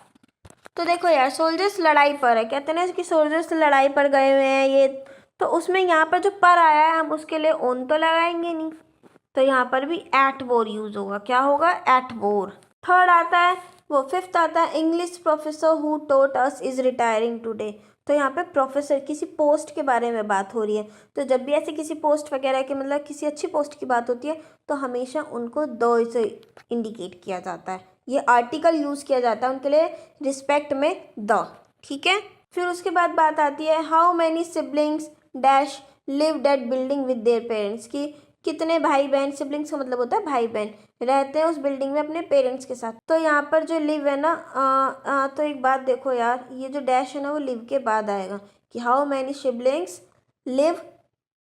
तो देखो यार सोल्जर्स लड़ाई पर है, कहते हैं कि सोल्जर्स लड़ाई पर गए हुए हैं ये, तो उसमें यहाँ पर जो पर आया है हम उसके लिए ओन तो लगाएंगे नहीं, तो यहाँ पर भी एट वोर यूज़ होगा। क्या होगा, एट वोर। थर्ड आता है वो फिफ्थ आता है English professor who taught us is retiring today. तो यहाँ पे प्रोफेसर किसी पोस्ट के बारे में बात हो रही है, तो जब भी ऐसे किसी पोस्ट वगैरह के मतलब किसी अच्छी पोस्ट की बात होती है तो हमेशा उनको द से इंडिकेट किया जाता है, ये आर्टिकल यूज़ किया जाता है उनके लिए रिस्पेक्ट में द। ठीक है, फिर उसके बाद बात आती है how many siblings dash live that building with their parents, की कितने भाई बहन, सिबलिंग्स का मतलब होता है भाई बहन, रहते हैं उस बिल्डिंग में अपने पेरेंट्स के साथ। तो यहाँ पर जो लिव है ना तो एक बात देखो यार, ये जो डैश है ना वो लिव के बाद आएगा कि how many siblings live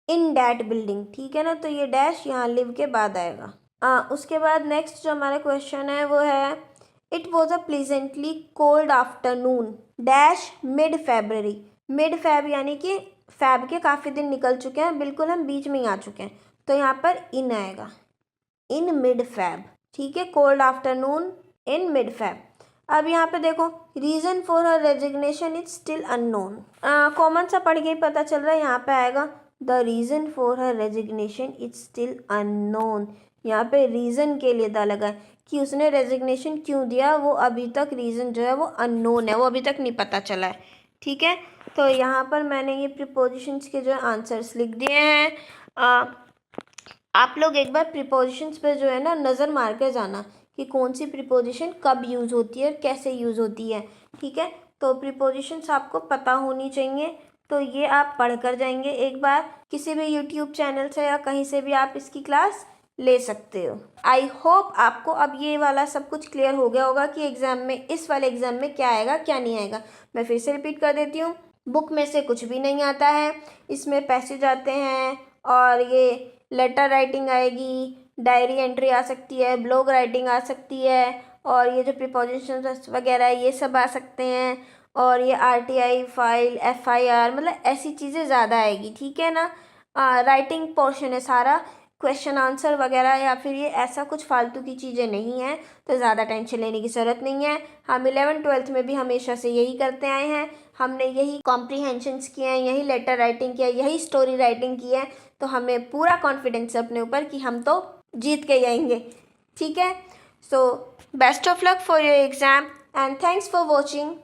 in that building. ठीक है ना, तो ये डैश यहाँ लिव के बाद आएगा। उसके बाद नेक्स्ट जो हमारा क्वेश्चन है वो है it was a pleasantly cold afternoon dash mid February. Mid Feb यानी कि फेब के काफ़ी दिन निकल चुके हैं, बिल्कुल हम बीच में ही आ चुके हैं, तो यहाँ पर इन आएगा, इन मिड फैब। ठीक है, cold afternoon in mid Feb. अब यहाँ पे देखो reason for her resignation is still unknown. Common सा पढ़ के ही पता चल रहा है, यहाँ पे आएगा the reason for her resignation is still unknown. यहाँ पे रीज़न के लिए दा लगा है कि उसने रेजिग्नेशन क्यों दिया, वो अभी तक रीज़न जो है वो अननोन है, वो अभी तक नहीं पता चला है। ठीक है, तो यहाँ पर मैंने ये प्रीपोजिशंस के जो है आंसर्स लिख दिए हैं। आप लोग एक बार प्रीपोजिशंस पे जो है ना नज़र मार कर जाना कि कौन सी प्रीपोजिशन कब यूज़ होती है और कैसे यूज़ होती है। ठीक है, तो प्रीपोजिशंस आपको पता होनी चाहिए, तो ये आप पढ़ कर जाएंगे एक बार, किसी भी यूट्यूब चैनल से या कहीं से भी आप इसकी क्लास ले सकते हो। आई होप आपको अब ये वाला सब कुछ क्लियर हो गया होगा कि एग्ज़ाम में, इस वाले एग्ज़ाम में क्या आएगा क्या नहीं आएगा। मैं फिर से रिपीट कर देती हूँ, बुक में से कुछ भी नहीं आता है, इसमें पैसेज आते हैं और ये लेटर राइटिंग आएगी, डायरी एंट्री आ सकती है, ब्लॉग राइटिंग आ सकती है, और ये जो प्रीपोजिशंस वगैरह ये सब आ सकते हैं, और ये आरटीआई फाइल, एफआईआर, मतलब ऐसी चीज़ें ज़्यादा आएगी। ठीक है ना, राइटिंग पोर्शन है सारा, क्वेश्चन आंसर वगैरह या फिर ये ऐसा कुछ फालतू की चीज़ें नहीं हैं, तो ज़्यादा टेंशन लेने की ज़रूरत नहीं है। हम 11th-12th में भी हमेशा से यही करते आए हैं, हमने यही कॉम्प्रीहेंशंस किए हैं, यही लेटर राइटिंग किया, यही स्टोरी राइटिंग की है, तो हमें पूरा कॉन्फिडेंस है अपने ऊपर कि हम तो जीत के ही आएंगे। ठीक है, so best of luck for your exam and thanks for watching.